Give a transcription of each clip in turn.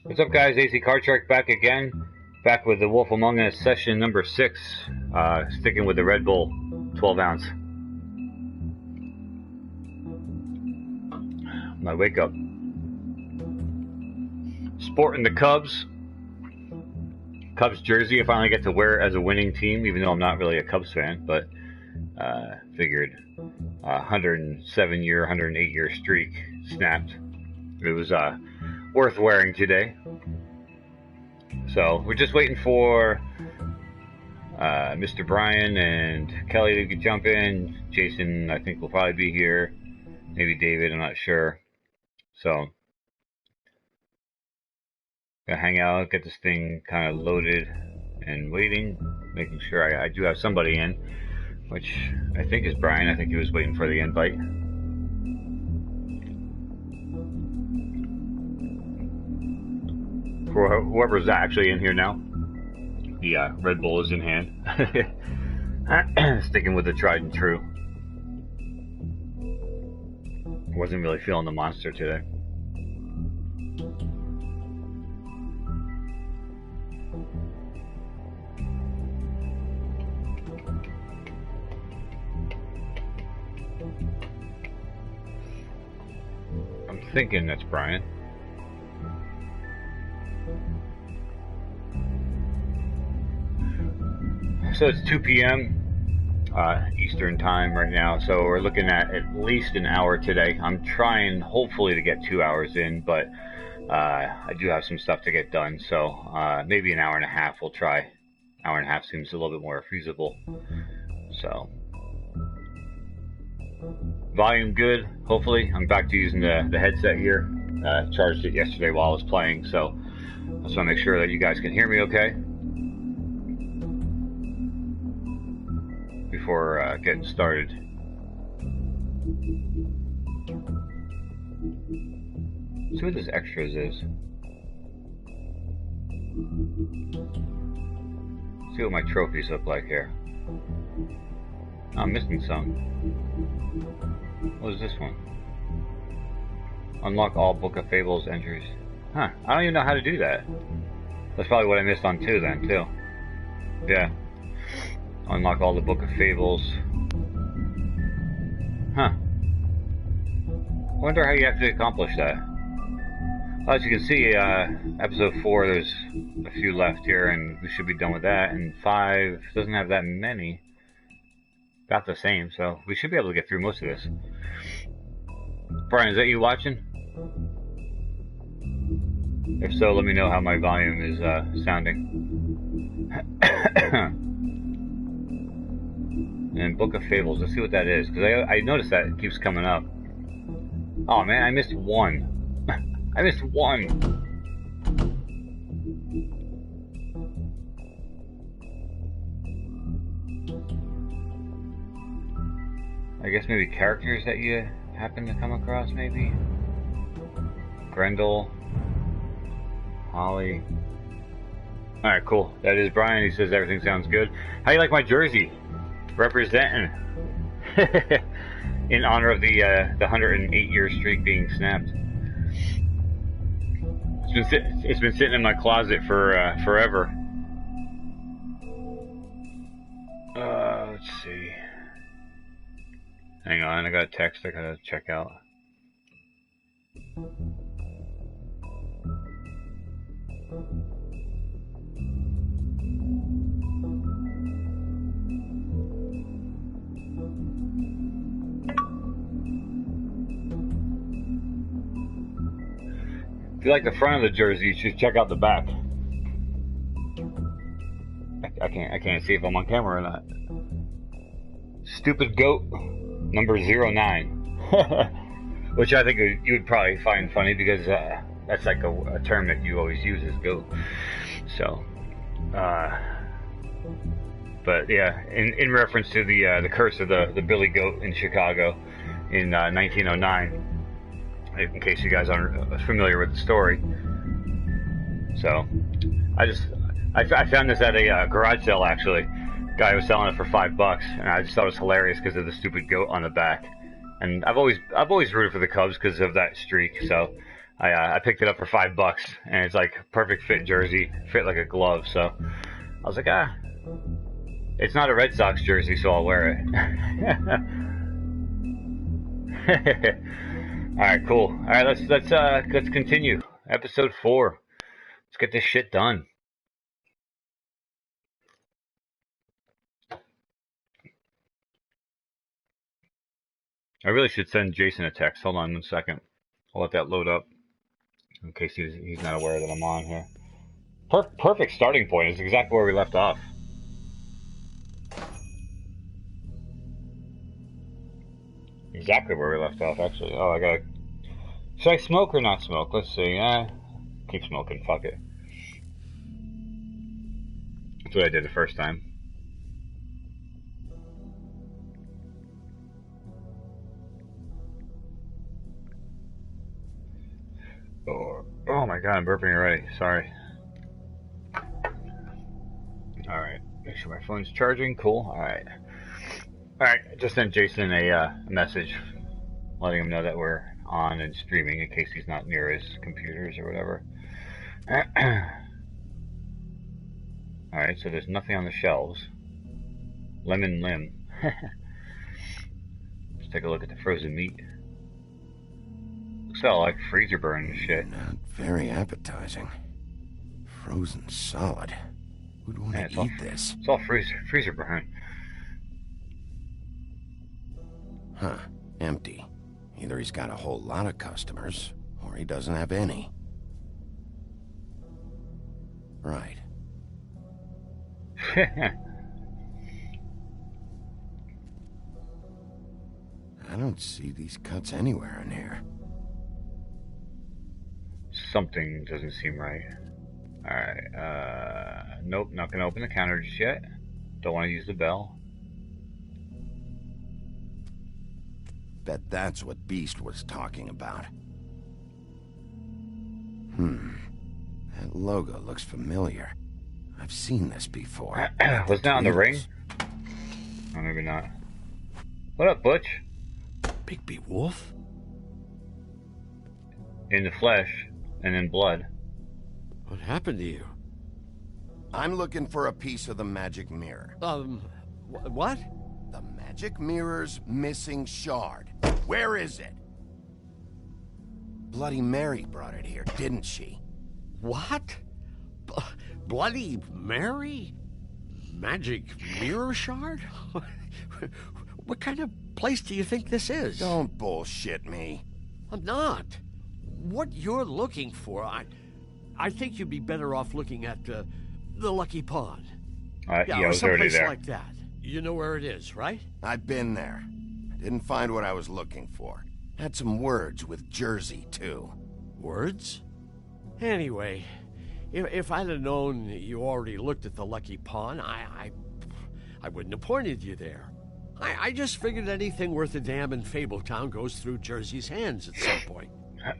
What's up, guys? AC Card Shark back again. Back with the Wolf Among Us session number 6. Sticking with the Red Bull 12 ounce. My wake up. Sporting the Cubs jersey. I finally get to wear it as a winning team, even though I'm not really a Cubs fan, but figured 107-year, 108-year streak snapped. It was worth wearing today. So we're just waiting for Mr. Brian and Kelly to jump in. Jason, I think, will probably be here. Maybe David, I'm not sure. So gonna hang out, get this thing kind of loaded and waiting, making sure I do have somebody in, which I think is Brian. I think he was waiting for the invite. For whoever's actually in here now, the Red Bull is in hand. Sticking with the tried and true. Wasn't really feeling the monster today. I'm thinking that's Brian. So it's 2 p.m. Eastern time right now, so we're looking at least an hour today. I'm trying hopefully to get 2 hours in, but I do have some stuff to get done, so maybe an hour and a half we'll try. Hour and a half seems a little bit more feasible. So volume good, hopefully. I'm back to using the headset here. Charged it yesterday while I was playing, so I just want to make sure that you guys can hear me okay before getting started. Let's see what this extras is. See what my trophies look like here. Oh, I'm missing some. What is this one? Unlock all Book of Fables entries. Huh, I don't even know how to do that. That's probably what I missed on 2 then, too. Yeah. Unlock all the Book of Fables. Huh. I wonder how you have to accomplish that. Well, as you can see, episode 4, there's a few left here, and we should be done with that. And 5 doesn't have that many. About the same, so we should be able to get through most of this. Brian, is that you watching? If so, let me know how my volume is sounding. And Book of Fables, let's see what that is, because I noticed that it keeps coming up. Oh man, I missed one. I missed one. I guess maybe characters that you happen to come across, maybe? Grendel. Holly. Alright, cool. That is Brian. He says everything sounds good. How do you like my jersey? Representing. In honor of the 108-year streak being snapped. It's been sitting in my closet for forever. Let's see. Hang on, I got a text I gotta check out. If you like the front of the jersey, you should check out the back. I can't see if I'm on camera or not. Stupid Goat number 09. Which I think you would probably find funny, because that's like a term that you always use, is goat. So but yeah, in reference to the curse of the Billy Goat in Chicago in 1909, in case you guys aren't familiar with the story. So I found this at a garage sale, actually. Guy was selling it for $5, and I just thought it was hilarious because of the stupid goat on the back. And I've always rooted for the Cubs because of that streak. So I picked it up for $5, and it's like perfect fit jersey, fit like a glove. So I was like, it's not a Red Sox jersey, so I'll wear it. All right, cool. All right, let's continue. Episode 4. Let's get this shit done. I really should send Jason a text. Hold on 1 second. I'll let that load up in case he's not aware that I'm on here. Perfect starting point. It's exactly where we left off. Exactly where we left off, actually. Oh, I gotta... Should I smoke or not smoke? Let's see. Keep smoking. Fuck it. That's what I did the first time. Oh my god, I'm burping already. Sorry. Alright. Make sure my phone's charging. Cool. Alright. Alright, just sent Jason a message letting him know that we're on and streaming in case he's not near his computers or whatever. Alright, so there's nothing on the shelves. Lemon limb. Let's take a look at the frozen meat. Looks all like freezer burn and shit. Not very appetizing. Frozen solid. Who'd want to eat this? It's all freezer burn. Huh. Empty. Either he's got a whole lot of customers, or he doesn't have any. Right. I don't see these cuts anywhere in here. Something doesn't seem right. Alright, nope, not gonna open the counter just yet. Don't want to use the bell. Bet that's what Beast was talking about. That logo looks familiar. I've seen this before. Was that on the ring? Oh, maybe not. What up, Butch? Bigby Wolf? In the flesh and in blood. What happened to you? I'm looking for a piece of the magic mirror. What? The magic mirror's missing shard. Where is it? Bloody Mary brought it here, didn't she? What? Bloody Mary? Magic mirror shard? What kind of place do you think this is? Don't bullshit me. I'm not. What you're looking for, I think you'd be better off looking at the Lucky Pond. Yeah, I was already there. Like that. You know where it is, right? I've been there. Didn't find what I was looking for. Had some words with Jersey, too. Words? Anyway, if I'd have known you already looked at the Lucky Pond, I wouldn't have pointed you there. I just figured anything worth a damn in Fabletown goes through Jersey's hands at some point.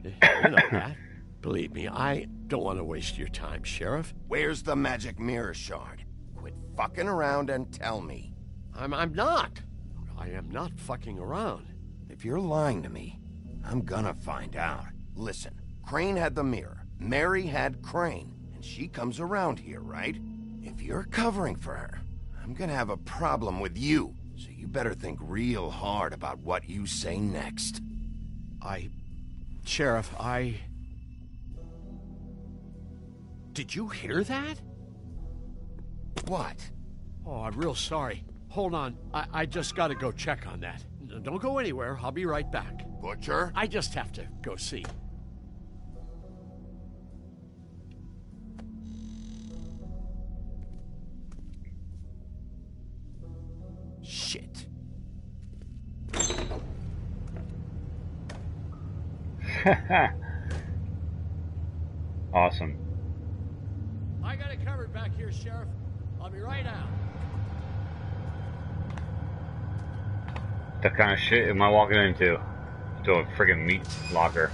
You know that. Believe me, I don't want to waste your time, Sheriff. Where's the magic mirror shard? Quit fucking around and tell me. I'm not. I am not fucking around. If you're lying to me, I'm gonna find out. Listen, Crane had the mirror. Mary had Crane. And she comes around here, right? If you're covering for her, I'm gonna have a problem with you. So you better think real hard about what you say next. Sheriff, Did you hear that? What? Oh, I'm real sorry. Hold on. I just gotta go check on that. Don't go anywhere. I'll be right back. Butcher? I just have to go see. Shit. Awesome. I got it covered back here, Sheriff. I'll be right out. That kind of shit am I walking into? To a friggin' meat locker.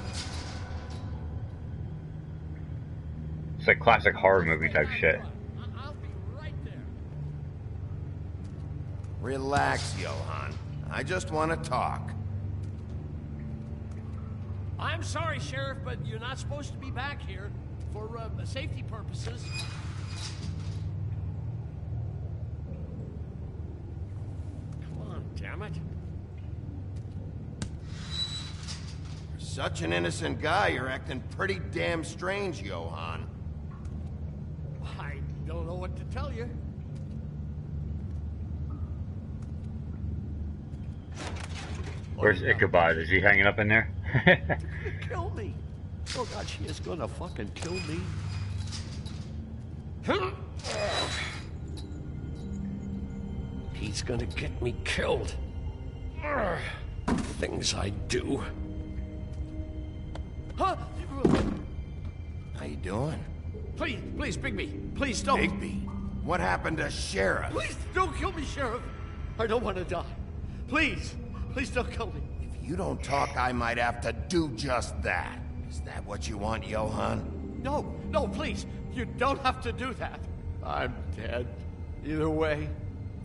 It's like classic horror movie type shit. I'll be right there. Relax, Johann. I just want to talk. I'm sorry, Sheriff, but you're not supposed to be back here for safety purposes. Come on, damn it. You're such an innocent guy, you're acting pretty damn strange, Johann. I don't know what to tell you. Where's Ichabod? Is he hanging up in there? Kill me. Oh God, she is gonna fucking kill me. He's gonna get me killed. Things I do. Huh? How you doing? Please, please, Bigby. Please don't. Bigby, what happened to Sheriff? Please don't kill me, Sheriff. I don't want to die. Please, please don't kill me. If you don't talk, I might have to do just that. Is that what you want, Johann? No, no, please. You don't have to do that. I'm dead. Either way,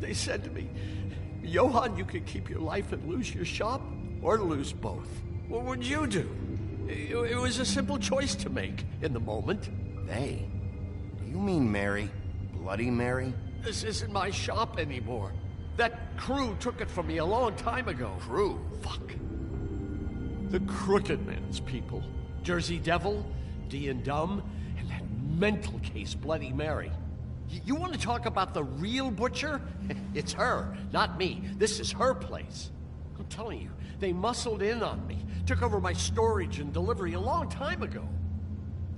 they said to me, Johann, you could keep your life and lose your shop, or lose both. What would you do? It was a simple choice to make in the moment. They? Do you mean Mary? Bloody Mary? This isn't my shop anymore. That crew took it from me a long time ago. Crew? Fuck. The Crooked Man's people. Jersey Devil, D and Dumb, and that mental case, Bloody Mary. You want to talk about the real butcher? It's her, not me. This is her place. I'm telling you, they muscled in on me, took over my storage and delivery a long time ago.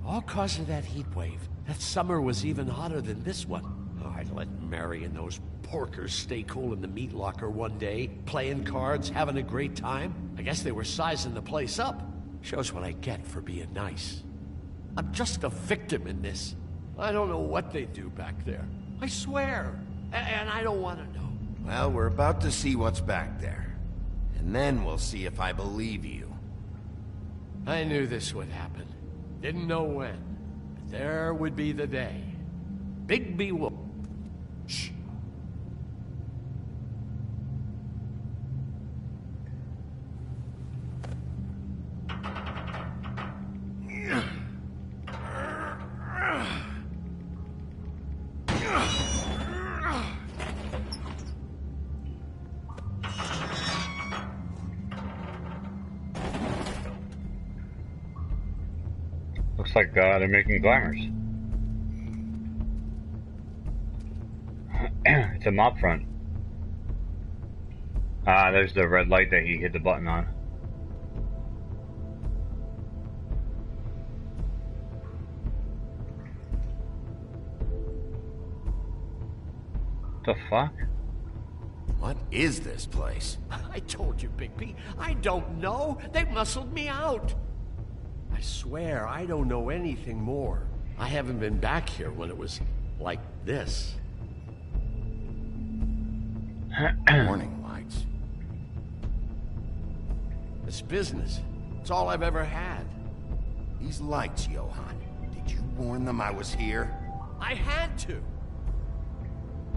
All cause of that heat wave. That summer was even hotter than this one. Oh, I let Mary and those porkers stay cool in the meat locker one day, playing cards, having a great time. I guess they were sizing the place up. Shows what I get for being nice. I'm just a victim in this. I don't know what they do back there. I swear. And I don't want to know. Well, we're about to see what's back there. And then we'll see if I believe you. I knew this would happen. Didn't know when. But there would be the day. Bigby will... Shh. Looks like they're making glamours. It's a mob front. Ah, there's the red light that he hit the button on. The fuck? What is this place? I told you, Bigby. I don't know. They muscled me out. I swear, I don't know anything more. I haven't been back here when it was like this. Warning lights. It's business. It's all I've ever had. These lights, Johann. Did you warn them I was here? I had to.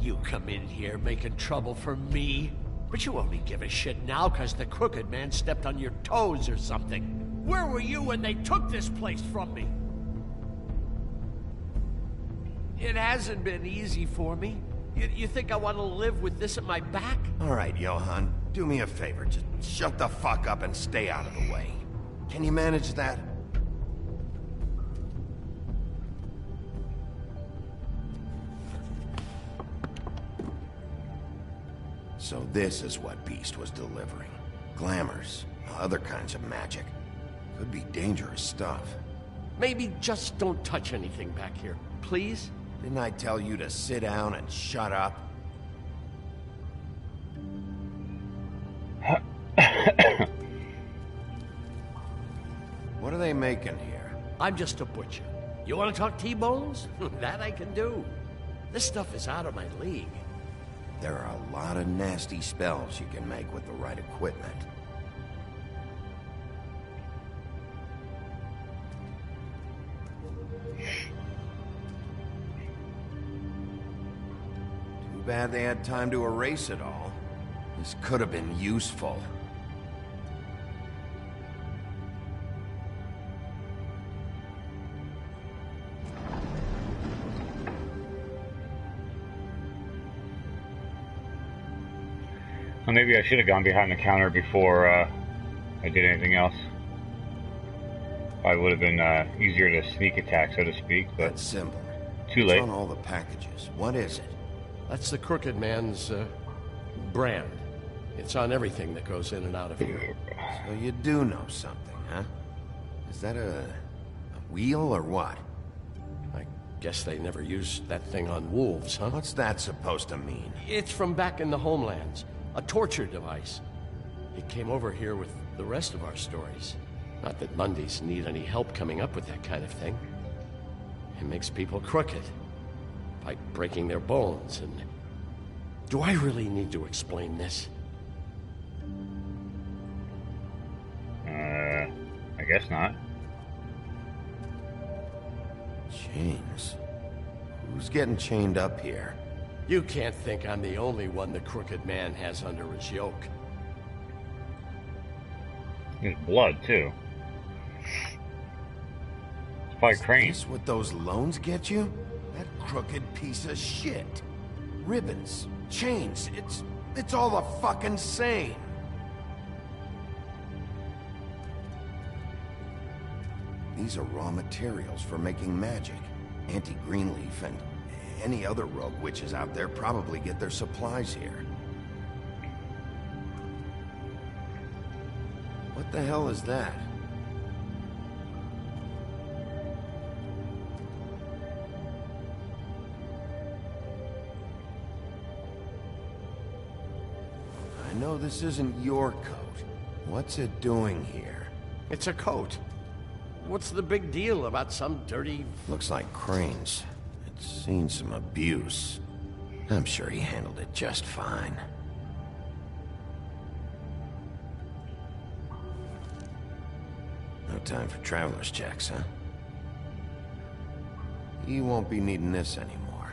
You come in here making trouble for me, but you only give a shit now because the Crooked Man stepped on your toes or something. Where were you when they took this place from me? It hasn't been easy for me. You think I want to live with this at my back? All right, Johann. Do me a favor. Just shut the fuck up and stay out of the way. Can you manage that? So this is what Beast was delivering. Glamours, other kinds of magic. Could be dangerous stuff. Maybe just don't touch anything back here, please? Didn't I tell you to sit down and shut up? What are they making here? I'm just a butcher. You want to talk T-bones? That I can do. This stuff is out of my league. There are a lot of nasty spells you can make with the right equipment. Too bad they had time to erase it all. This could have been useful. Well, maybe I should have gone behind the counter before I did anything else. Probably would have been easier to sneak attack, so to speak, but That symbol. too late. It's on all the packages. What is it? That's the Crooked Man's brand. It's on everything that goes in and out of here. So you do know something, huh? Is that a wheel or what? I guess they never used that thing on wolves, huh? What's that supposed to mean? It's from back in the homelands. A torture device. It came over here with the rest of our stories. Not that Mundies need any help coming up with that kind of thing. It makes people crooked. By breaking their bones and... Do I really need to explain this? I guess not. Chains. Who's getting chained up here? You can't think I'm the only one the Crooked Man has under his yoke. His blood, too. It's by Crane. Is this what those loans get you? That crooked piece of shit. Ribbons, chains, it's all the fucking same. These are raw materials for making magic. Auntie Greenleaf and any other rogue witches out there probably get their supplies here. What the hell is that? I know this isn't your coat. What's it doing here? It's a coat. What's the big deal about some dirty... Looks like Crane's. It's seen some abuse. I'm sure he handled it just fine. No time for traveler's checks, huh? You won't be needing this anymore.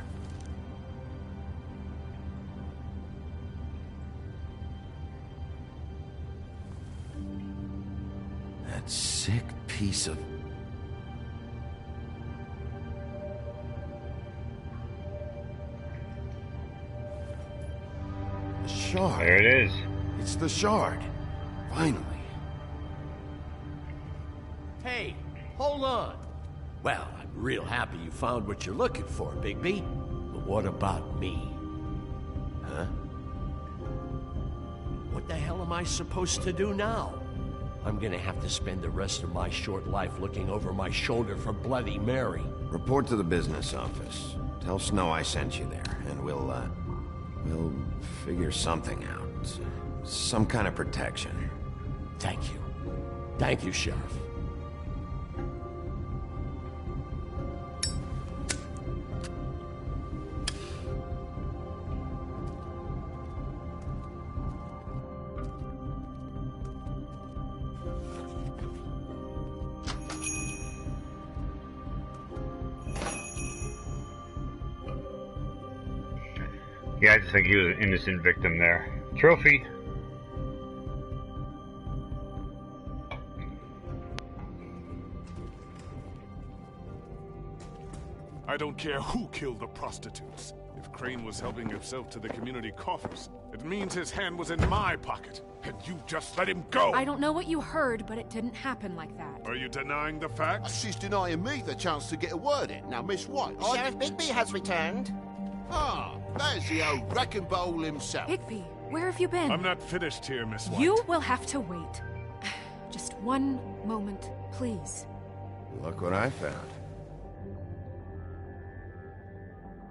That sick piece of... The shard. There it is. It's the shard. Finally. Hey, hold on. Well, I'm real happy you found what you're looking for, Bigby. But what about me? Huh? What the hell am I supposed to do now? I'm gonna have to spend the rest of my short life looking over my shoulder for Bloody Mary. Report to the business office. Tell Snow I sent you there, and we'll figure something out. Some kind of protection. Thank you. Thank you, Sheriff. Yeah, I just think he was an innocent victim there. Trophy. I don't care who killed the prostitutes. If Crane was helping himself to the community coffers, it means his hand was in my pocket. And you just let him go! I don't know what you heard, but it didn't happen like that. Are you denying the facts? She's denying me the chance to get a word in. Now, Miss White, Sheriff Bigby has returned. Ah, there's the old wrecking bowl himself. Bigby, where have you been? I'm not finished here, Miss White. You will have to wait. Just one moment, please. Look what I found.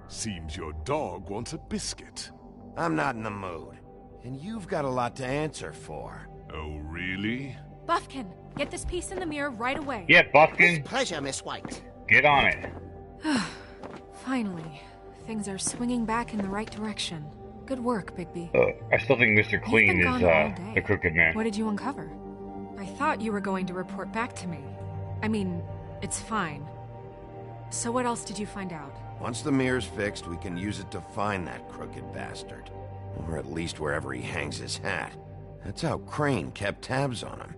Seems your dog wants a biscuit. I'm not in the mood. And you've got a lot to answer for. Oh, really? Buffkin, get this piece in the mirror right away. Yeah, Buffkin, With pleasure, Miss White. get on it. Finally, things are swinging back in the right direction. Good work, Bigby. I still think Mr. You've Clean been is gone all day. the Crooked Man. What did you uncover? I thought you were going to report back to me. I mean, it's fine. So what else did you find out? Once the mirror's fixed, we can use it to find that crooked bastard. Or at least wherever he hangs his hat. That's how Crane kept tabs on him.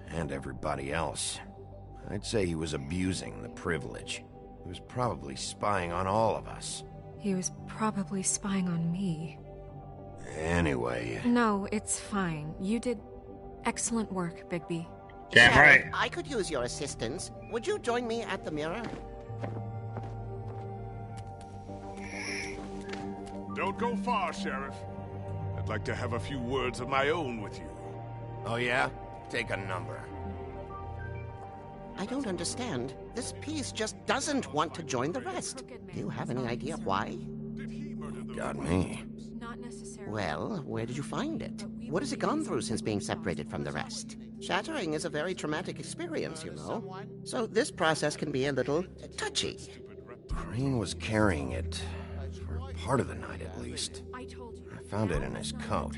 And everybody else. I'd say he was abusing the privilege. He was probably spying on all of us. He was probably spying on me. Anyway... No, it's fine. You did excellent work, Bigby. Damn Sheriff, right. I could use your assistance. Would you join me at the mirror? Don't go far, Sheriff. I'd like to have a few words of my own with you. Oh yeah? Take a number. I don't understand. This piece just doesn't want to join the rest. Do you have any idea why? Got me. Not necessarily. Well, where did you find it? What has it gone through since being separated from the rest? Shattering is a very traumatic experience, you know. So this process can be a little touchy. Crane was carrying it. For part of the night, at least. I told you. I found it in his coat.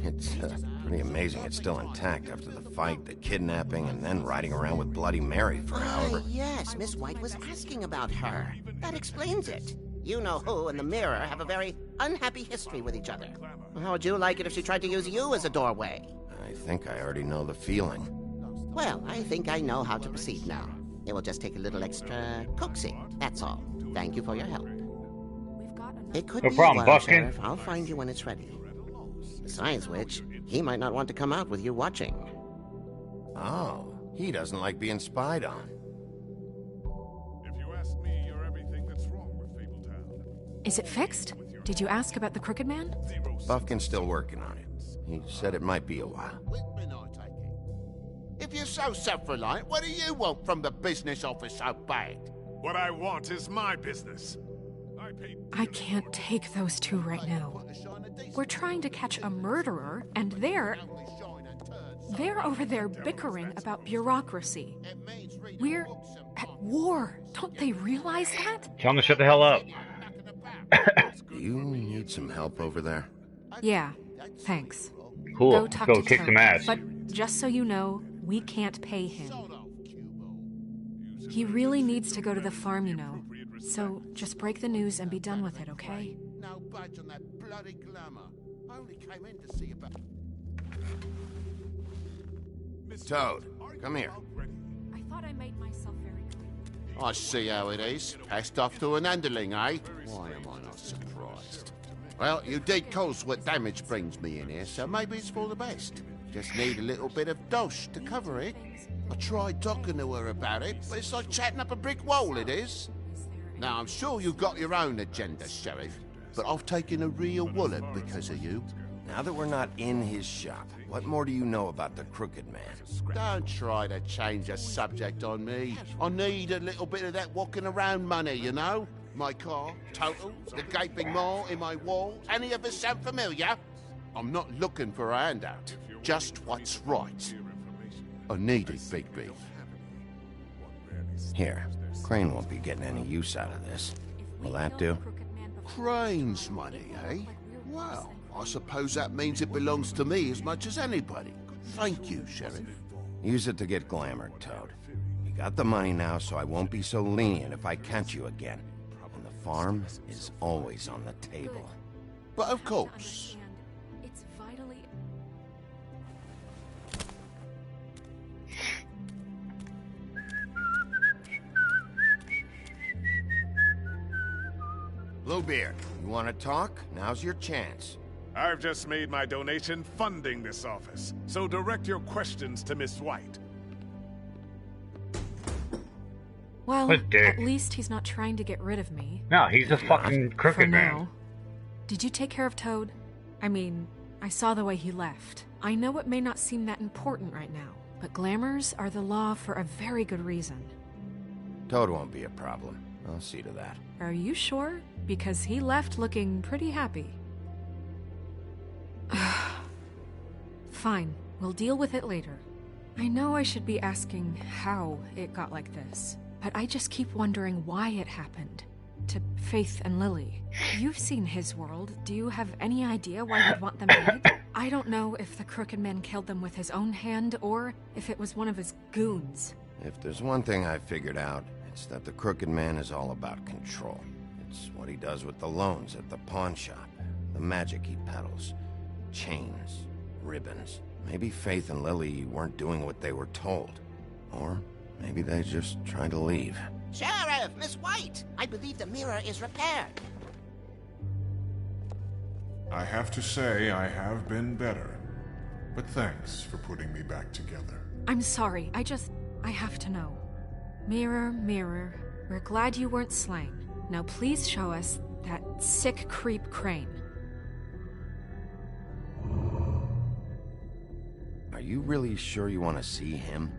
It's pretty amazing it's still intact after the fight, the kidnapping, and then riding around with Bloody Mary for however... Yes, Miss White was asking about her. That explains it. You know who and the mirror have a very unhappy history with each other. How would you like it if she tried to use you as a doorway? I think I already know the feeling. Well, I think I know how to proceed now. It will just take a little extra coaxing, that's all. Thank you for your help. We've got enough. It could No be problem, a while, Buskin. Sheriff. I'll find you when it's ready. Besides which, he might not want to come out with you watching. Oh, he doesn't like being spied on. If you ask me, you're everything that's wrong with Fabletown. Is it fixed? Did you ask about the Crooked Man? Buffkin's still working on it. He said it might be a while. Whitman, I take it. If you're so self-reliant, what do you want from the business office so bad? What I want is my business. I paid I can't take those two right now. We're trying to catch a murderer, and they're over there bickering about bureaucracy. We're at war. Don't they realize that? Tell him to shut the hell up. Do you need some help over there? Yeah, thanks. Cool. Go Let's talk go to kick Toad. some ass. But just so you know, we can't pay him. He really needs to go to the farm, you know. So just break the news and be done with it, okay? No budge on that bloody glamour. I only came in to see about... Toad, come here. I thought I made myself very clear. I see how it is. Passed off to an underling, eh? Why am I not surprised? Well, you did cause what damage brings me in here, so maybe it's for the best. Just need a little bit of dosh to cover it. I tried talking to her about it, but it's like chatting up a brick wall, it is. Now, I'm sure you've got your own agenda, Sheriff, but I've taken a real wallop because of you. Now that we're not in his shop, what more do you know about the Crooked Man? Don't try to change the subject on me. I need a little bit of that walking around money, you know? My car, total, the gaping maw in my wall. Any of us sound familiar? I'm not looking for a handout. Just what's right. I need it, Bigby. Here, Crane won't be getting any use out of this. Will that do? Crane's money, eh? Well, I suppose that means it belongs to me as much as anybody. Thank you, Sheriff. Use it to get glamored, Toad. You got the money now, so I won't be so lenient if I catch you again. And the farm is always on the table. But of course. It's vitally... Bluebeard, you want to talk? Now's your chance. I've just made my donation funding this office, so direct your questions to Miss White. Well, What a dick. at least he's not trying to get rid of me. No, he's a fucking For crooked now. man. Did you take care of Toad? I mean, I saw the way he left. I know it may not seem that important right now, but glamours are the law for a very good reason. Toad won't be a problem. I'll see to that. Are you sure? Because he left looking pretty happy. Fine, we'll deal with it later. I know I should be asking how it got like this, but I just keep wondering why it happened. To Faith and Lily. You've seen his world. Do you have any idea why he'd want them dead? I don't know if the Crooked Man killed them with his own hand or if it was one of his goons. If there's one thing I've figured out, it's that the Crooked Man is all about control. It's what he does with the loans at the pawn shop. The magic he peddles. Chains, ribbons. Maybe Faith and Lily weren't doing what they were told. Or maybe they're just trying to leave. Sheriff, Miss White! I believe the mirror is repaired. I have to say I have been better. But thanks for putting me back together. I'm sorry, I have to know. Mirror, mirror, we're glad you weren't slain. Now please show us that sick creep Crane. Are you really sure you want to see him?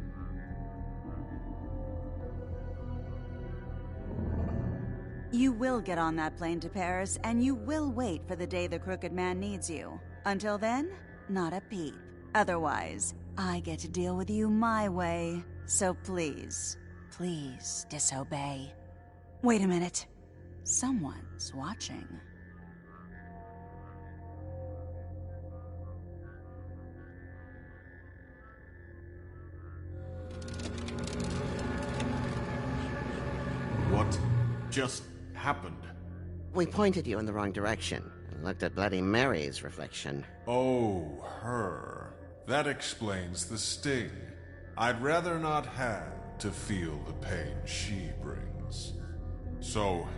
You will get on that plane to Paris, and you will wait for the day the Crooked Man needs you. Until then, not a peep. Otherwise, I get to deal with you my way. So please, please disobey. Wait a minute. Someone's watching. What just happened? We pointed you in the wrong direction and looked at Bloody Mary's reflection. Oh, her. That explains the sting. I'd rather not have to feel the pain she brings. So,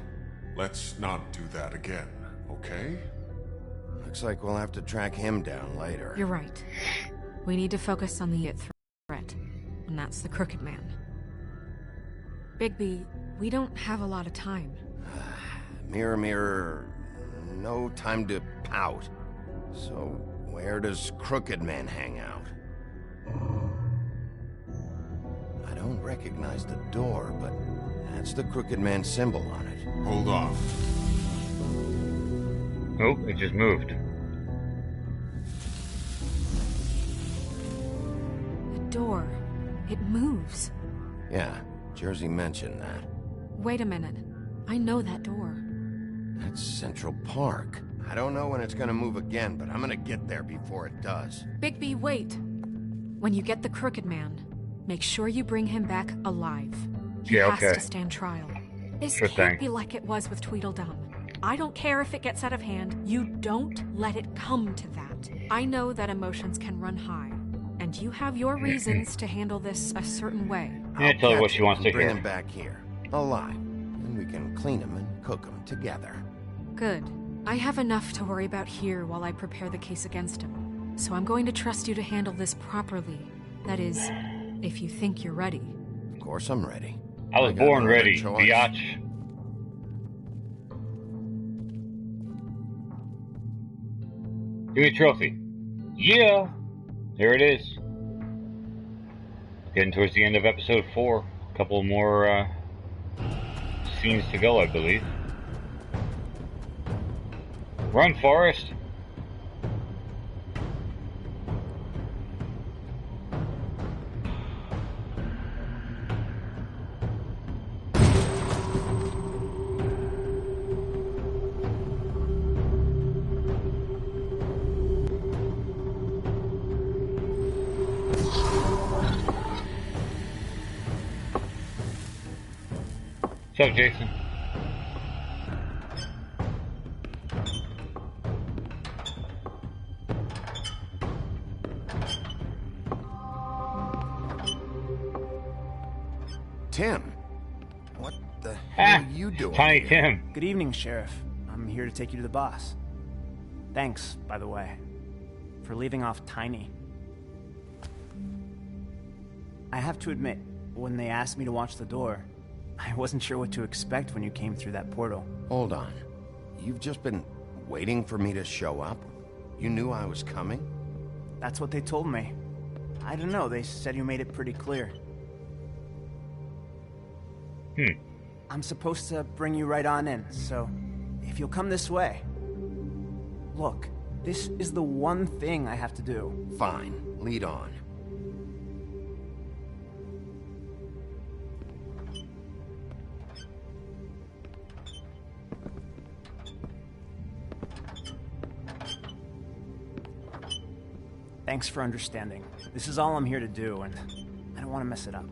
let's not do that again, okay? Looks like we'll have to track him down later. You're right. We need to focus on the threat, and that's the Crooked Man. Bigby, we don't have a lot of time. Mirror, mirror, no time to pout. So, where does Crooked Man hang out? I don't recognize the door, but that's the Crooked Man symbol on it. Hold on. Oh, it just moved. The door. It moves. Yeah, Jersey mentioned that. Wait a minute. I know that door. That's Central Park. I don't know when it's gonna move again, but I'm gonna get there before it does. Bigby, wait. When you get the Crooked Man, make sure you bring him back alive. He Yeah, has okay. to stand trial. This Sure can't thing. be like it was with Tweedledum. I don't care if it gets out of hand. You don't let it come to that. I know that emotions can run high, and you have your reasons to handle this a certain way. Yeah, tell her what catch she him wants and to bring hear. him back here, alive. Then we can clean him and cook him together. Good. I have enough to worry about here while I prepare the case against him. So I'm going to trust you to handle this properly. That is, if you think you're ready. Of course I'm ready. I was I got born no other ready, choice. biatch. Give me a trophy. Yeah! There it is. Getting towards the end of episode 4. A couple more scenes to go, I believe. Run, Forrest! What's up, Jason? Tim, what the hell are you doing Tiny here? Tim. Good evening, Sheriff. I'm here to take you to the boss. Thanks, by the way, for leaving off Tiny. I have to admit, when they asked me to watch the door, I wasn't sure what to expect when you came through that portal. Hold on. You've just been waiting for me to show up? You knew I was coming? That's what they told me. I don't know, they said you made it pretty clear. I'm supposed to bring you right on in, so if you'll come this way. Look, this is the one thing I have to do. Fine. Lead on. Thanks for understanding. This is all I'm here to do, and I don't want to mess it up.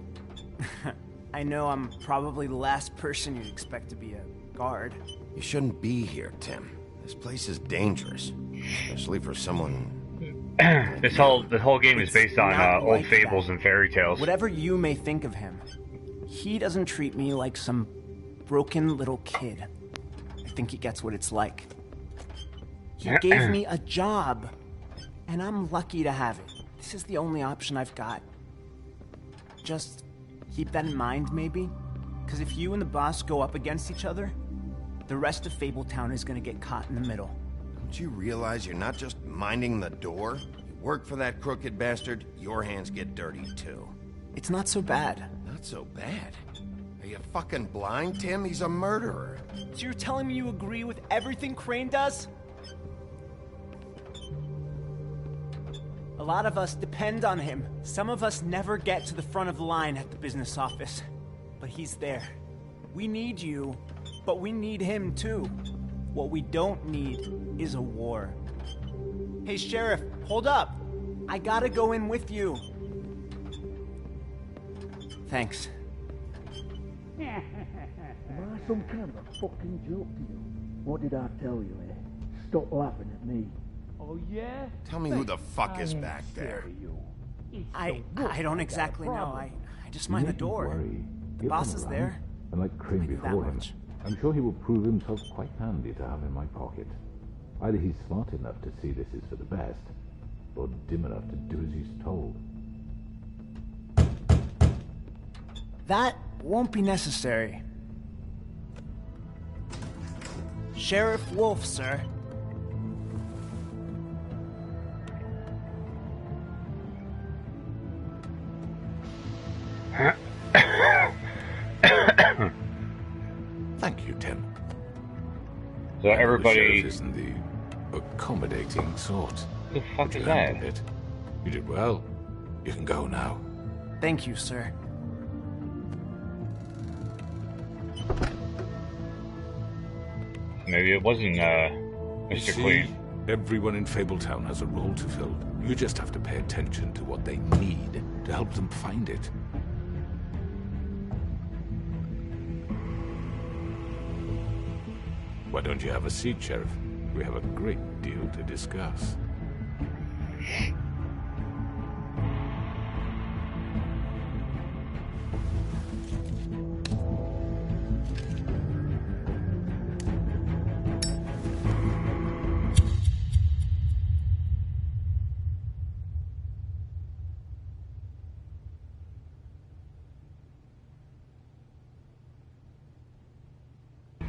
I know I'm probably the last person you'd expect to be a guard. You shouldn't be here, Tim. This place is dangerous, especially for someone... The whole game is based on not old like fables that. and fairy tales. Whatever you may think of him, he doesn't treat me like some broken little kid. I think he gets what it's like. He gave me a job, and I'm lucky to have it. This is the only option I've got. Just keep that in mind, maybe? Because if you and the boss go up against each other, the rest of Fabletown is going to get caught in the middle. Don't you realize you're not just minding the door? You work for that crooked bastard, your hands get dirty too. It's not so bad. Not so bad? Are you fucking blind, Tim? He's a murderer. So you're telling me you agree with everything Crane does? A lot of us depend on him. Some of us never get to the front of the line at the business office. But he's there. We need you, but we need him too. What we don't need is a war. Hey, Sheriff, hold up. I gotta go in with you. Thanks. Am I some kind of a fucking joke to you? What did I tell you, eh? Stop laughing at me. Oh, yeah? Tell me who the fuck is back there. I don't exactly know. I just mind the door. Worry. The boss is there. And like Crane before him, I'm sure he will prove himself quite handy to have in my pocket. Either he's smart enough to see this is for the best, or dim enough to do as he's told. That won't be necessary. Sheriff Wolf, sir. Thank you, Tim. So everybody... The sheriff isn't the accommodating sort. Who the fuck is that? It. You did well. You can go now. Thank you, sir. Maybe it wasn't, Mr. Queen. Everyone in Fabletown has a role to fill. You just have to pay attention to what they need to help them find it. Why don't you have a seat, Sheriff? We have a great deal to discuss.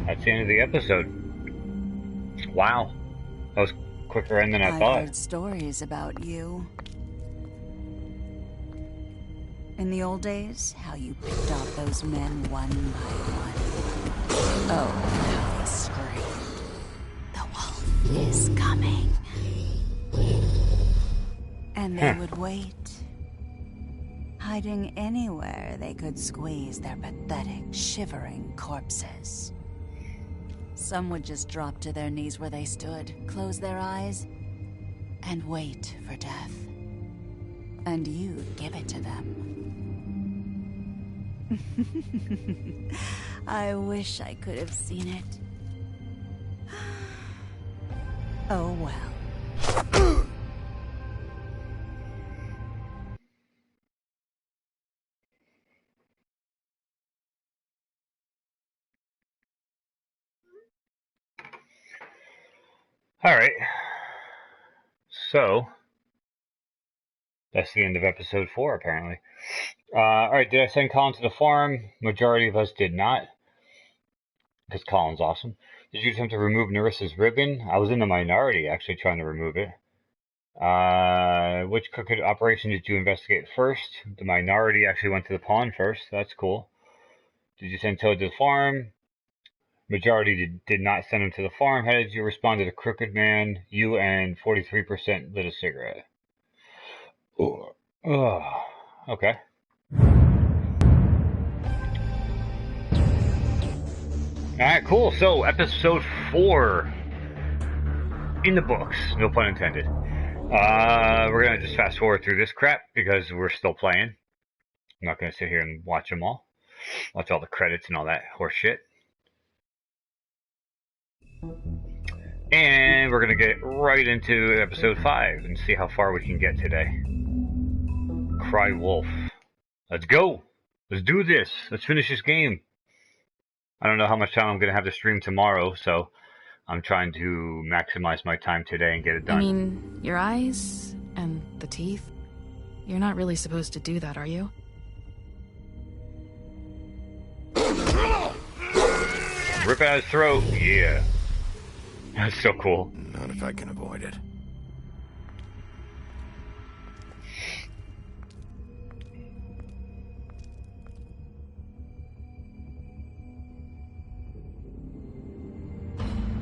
That's the end of the episode. Wow. That was quicker end than I thought. I've heard stories about you. In the old days, how you picked off those men one by one. Oh, how they screamed. The wolf is coming. And they would wait, hiding anywhere they could squeeze their pathetic, shivering corpses. Some would just drop to their knees where they stood, close their eyes, and wait for death. And you'd give it to them. I wish I could have seen it. Oh well. Alright. So, that's the end of episode 4, apparently. Alright, did I send Colin to the farm? Majority of us did not. Because Colin's awesome. Did you attempt to remove Nerissa's ribbon? I was in the minority, actually, trying to remove it. Which crooked operation did you investigate first? The minority actually went to the pawn first. That's cool. Did you send Toad to the farm? Majority did not send him to the farm. How did you respond to the crooked man? You and 43% lit a cigarette. Okay. Alright, cool. So, episode 4 in the books. No pun intended. We're going to just fast forward through this crap because we're still playing. I'm not going to sit here and watch them all. Watch all the credits and all that horse shit. And we're going to get right into episode 5 and see how far we can get today. Cry Wolf. Let's go! Let's do this! Let's finish this game! I don't know how much time I'm going to have to stream tomorrow, so I'm trying to maximize my time today and get it done. I mean, your eyes and the teeth. You're not really supposed to do that, are you? Rip out his throat, yeah. That's so cool. Not if I can avoid it.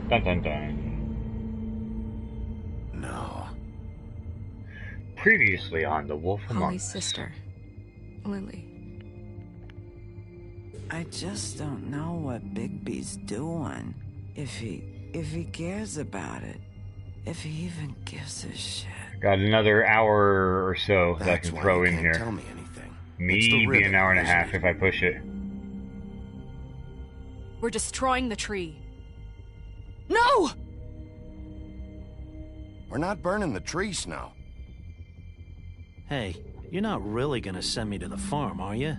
Dun dun dun. No. Previously on The Wolf Among Holly's Us. sister, Lily. I just don't know what Bigby's doing. If he cares about it. If he even gives a shit. Got another hour or so that I can throw in here. Tell me anything. Maybe an hour and a half if I push it. We're destroying the tree. No! We're not burning the tree, Snow. Hey, you're not really gonna send me to the farm, are you?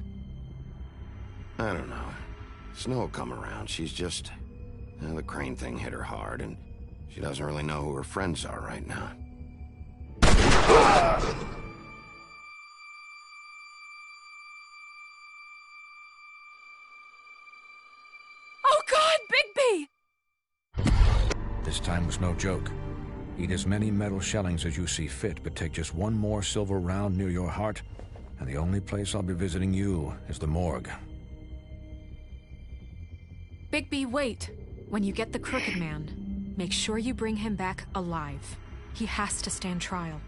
I don't know. Snow will come around. She's just... the Crane thing hit her hard, and she doesn't really know who her friends are right now. Oh God, Bigby! This time was no joke. Eat as many metal shellings as you see fit, but take just one more silver round near your heart, and the only place I'll be visiting you is the morgue. Bigby, wait. When you get the Crooked Man, make sure you bring him back alive. He has to stand trial.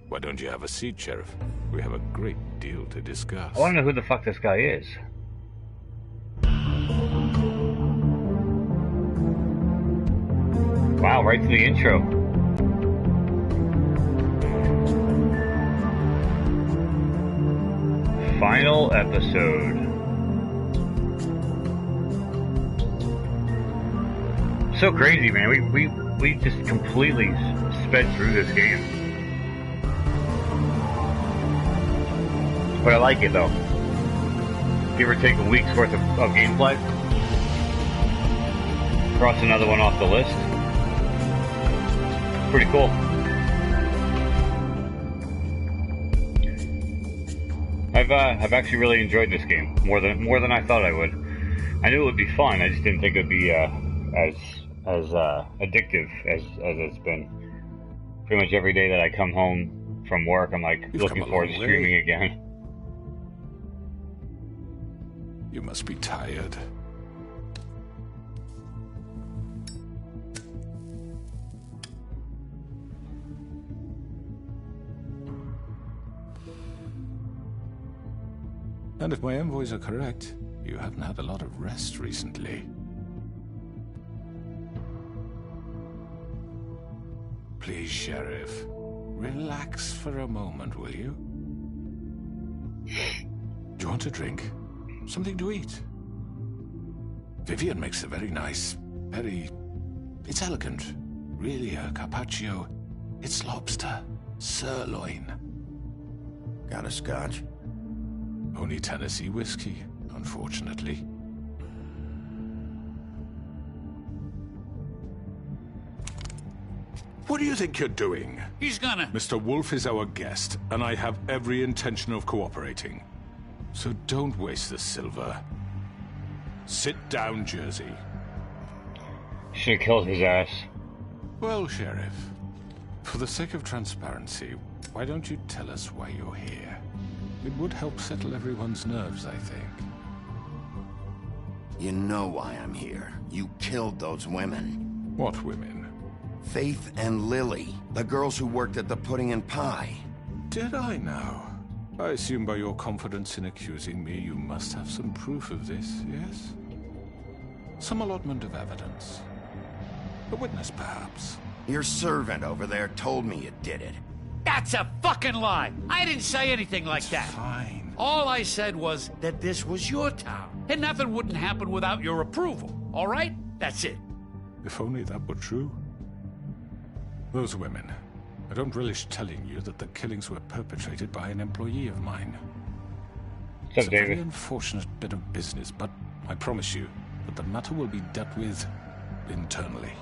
Why don't you have a seat, Sheriff? We have a great deal to discuss. I want to know who the fuck this guy is. Wow, right to the intro. Final episode. So crazy, man. We just completely sped through this game. But I like it, though. Give or take a week's worth of gameplay. Cross another one off the list. Pretty cool. I've actually really enjoyed this game more than I thought I would. I knew it would be fun. I just didn't think it would be as addictive as it's been. Pretty much every day that I come home from work, I'm like looking forward to streaming again. You must be tired. And if my envoys are correct, you haven't had a lot of rest recently. Please, Sheriff, relax for a moment, will you? Do you want a drink? Something to eat? Vivian makes a very nice, it's elegant. Really a carpaccio. It's lobster, sirloin. Got a scotch? Only Tennessee whiskey, unfortunately. What do you think you're doing? He's gonna... Mr. Wolf is our guest, and I have every intention of cooperating. So don't waste the silver. Sit down, Jersey. Should have killed his ass. Well, Sheriff, for the sake of transparency, why don't you tell us why you're here? It would help settle everyone's nerves, I think. You know why I'm here. You killed those women. What women? Faith and Lily, the girls who worked at the Pudding and Pie. Did I now? I assume by your confidence in accusing me, you must have some proof of this, yes? Some allotment of evidence. A witness, perhaps. Your servant over there told me you did it. That's a fucking lie! I didn't say anything like that. Fine. All I said was that this was your town, and nothing wouldn't happen without your approval, all right? That's it. If only that were true. Those women. I don't relish telling you that the killings were perpetrated by an employee of mine. It's a very unfortunate bit of business, but I promise you that the matter will be dealt with internally.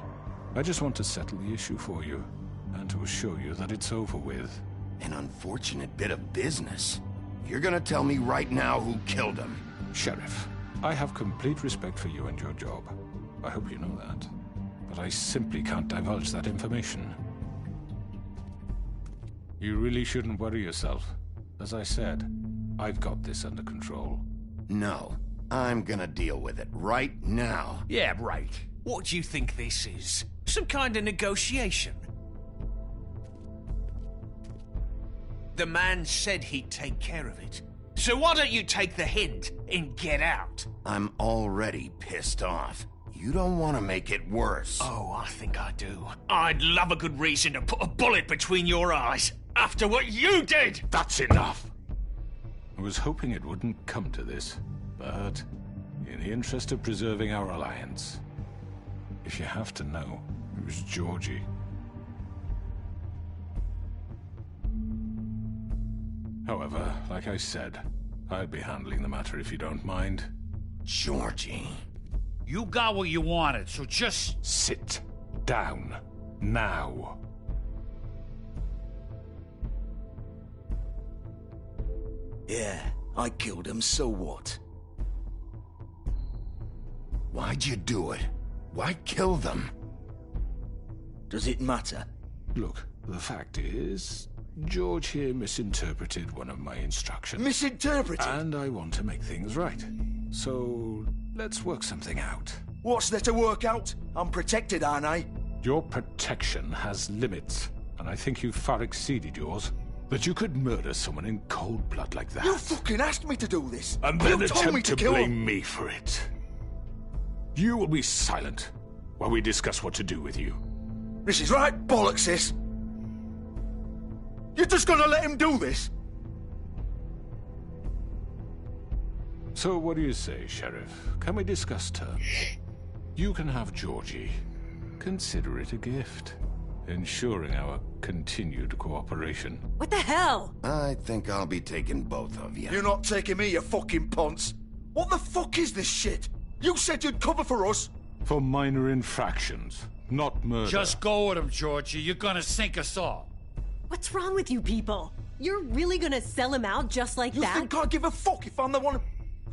I just want to settle the issue for you, and to assure you that it's over with. An unfortunate bit of business? You're gonna tell me right now who killed him? Sheriff, I have complete respect for you and your job. I hope you know that. But I simply can't divulge that information. You really shouldn't worry yourself. As I said, I've got this under control. No, I'm gonna deal with it right now. Yeah, right. What do you think this is? Some kind of negotiation? The man said he'd take care of it. So why don't you take the hint and get out? I'm already pissed off. You don't want to make it worse. Oh, I think I do. I'd love a good reason to put a bullet between your eyes after what you did! That's enough! I was hoping it wouldn't come to this, but in the interest of preserving our alliance, if you have to know, it was Georgie. However, like I said, I'll be handling the matter if you don't mind. Georgie. You got what you wanted, so just... Sit down. Now. Yeah, I killed him, so what? Why'd you do it? Why kill them? Does it matter? Look, the fact is, George here misinterpreted one of my instructions. Misinterpreted? And I want to make things right. So, let's work something out. What's there to work out? I'm protected, aren't I? Your protection has limits, and I think you've far exceeded yours. That you could murder someone in cold blood like that. You fucking asked me to do this! And then you told me attempt to kill blame him. me for it. You will be silent while we discuss what to do with you. This is right bollocks, this! You're just gonna let him do this? So what do you say, Sheriff? Can we discuss terms? You can have Georgie. Consider it a gift, ensuring our continued cooperation. What the hell? I think I'll be taking both of you. You're not taking me, you fucking ponce. What the fuck is this shit? You said you'd cover for us. For minor infractions, not murder. Just go with him, Georgie. You're gonna sink us all. What's wrong with you people? You're really gonna sell him out just like that? You think I give a fuck if I'm the one...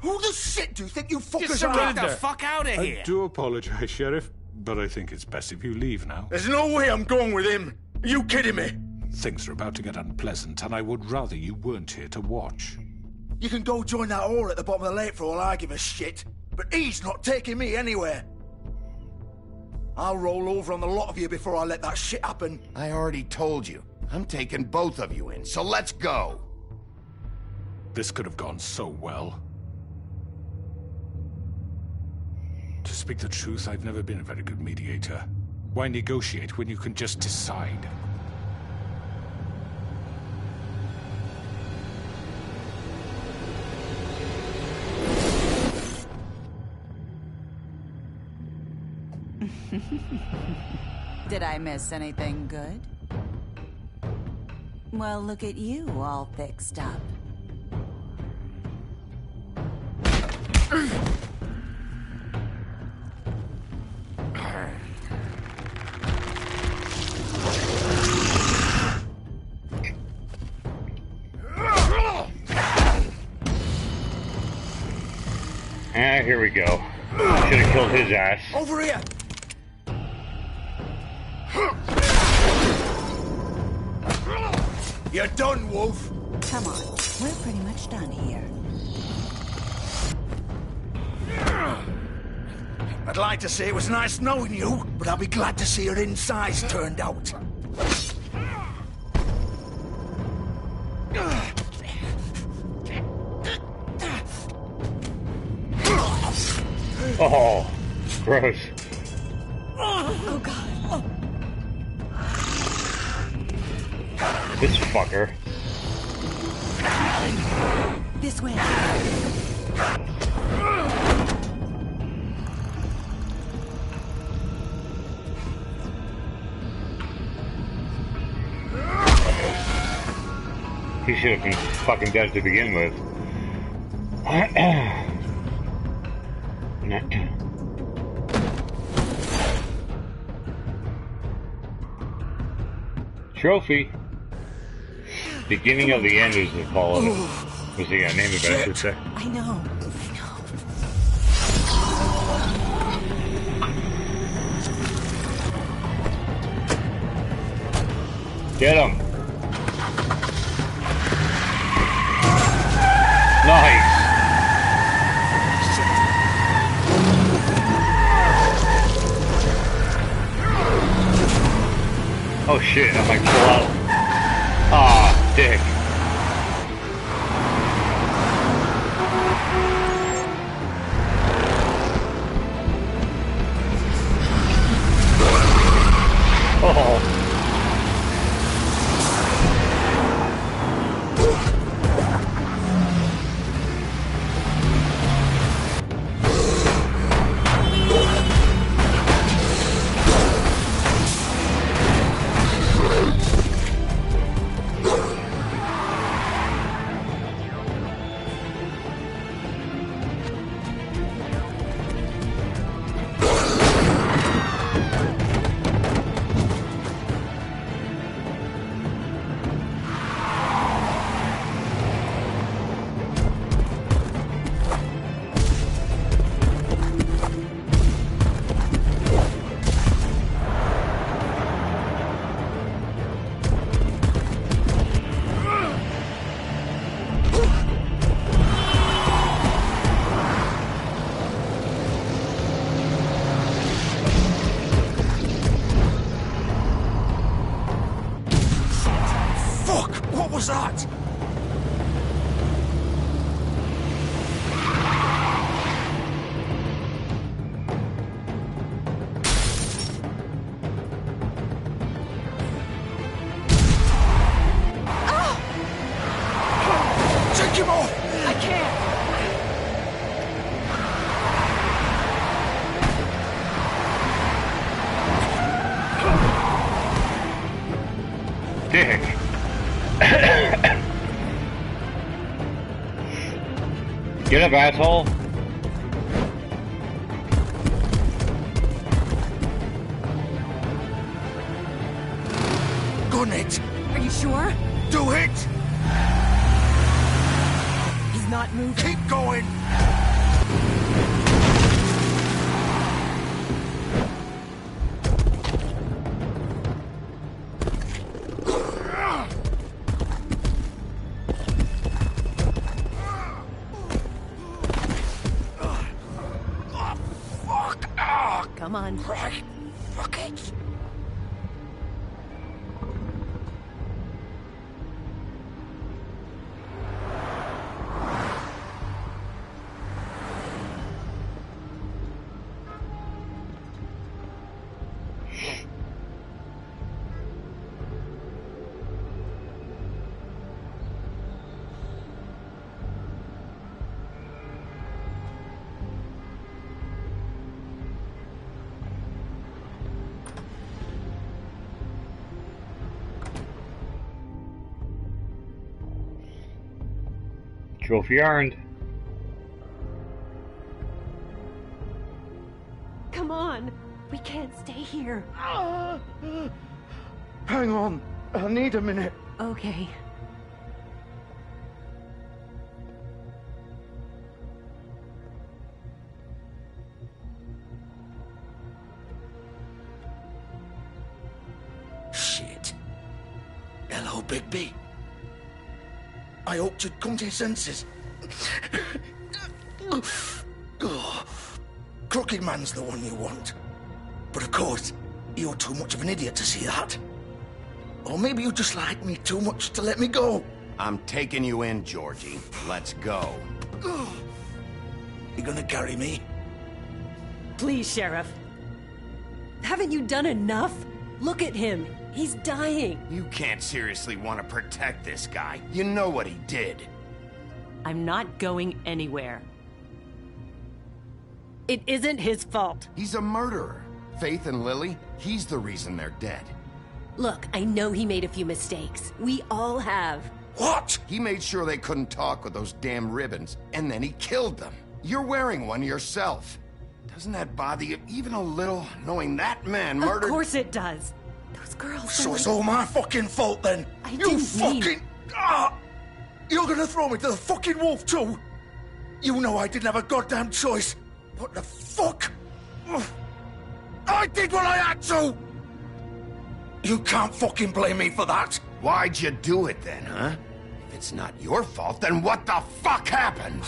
Who the shit do you think you fuckers are? Get the fuck out of here! I do apologize, Sheriff, but I think it's best if you leave now. There's no way I'm going with him. Are you kidding me? Things are about to get unpleasant, and I would rather you weren't here to watch. You can go join that whore at the bottom of the lake for all I give a shit. But he's not taking me anywhere. I'll roll over on the lot of you before I let that shit happen. I already told you. I'm taking both of you in, so let's go. This could have gone so well. To speak the truth, I've never been a very good mediator. Why negotiate when you can just decide? Did I miss anything good? Well, look at you, all fixed up. Here we go. Should have killed his ass. Over here! You're done, Wolf! Come on, we're pretty much done here. I'd like to say it was nice knowing you, but I'll be glad to see your insides turned out. Oh, gross. Oh, God. This fucker. This way. He should have been fucking dead to begin with. Trophy. Beginning of the end is the call of it. Was the name of it, I should say. I know. Get him. Nice. Oh shit, I might pull out. Ah, dick. Oh. was that? Take him off! I can't! Dick. Get up, asshole. Go, Nate. Are you sure? Do it! He's not moving. Keep going! Come on. Right. Fuck it. Trophy earned. Come on. We can't stay here. Hang on. I need a minute. Okay. Shit. Hello, Bigby. I hoped you'd come to your senses. Crooked Man's the one you want. But of course, you're too much of an idiot to see that. Or maybe you just like me too much to let me go. I'm taking you in, Georgie. Let's go. You gonna carry me? Please, Sheriff. Haven't you done enough? Look at him. He's dying. You can't seriously want to protect this guy. You know what he did. I'm not going anywhere. It isn't his fault. He's a murderer. Faith and Lily, he's the reason they're dead. Look, I know he made a few mistakes. We all have. What? He made sure they couldn't talk with those damn ribbons, and then he killed them. You're wearing one yourself. Doesn't that bother you even a little, knowing that man murdered... Of course it does. Those girls... So it's all my fucking fault then? You fucking... You're gonna throw me to the fucking wolf too? You know I didn't have a goddamn choice. What the fuck? I did what I had to! You can't fucking blame me for that. Why'd you do it then, huh? If it's not your fault, then what the fuck happened?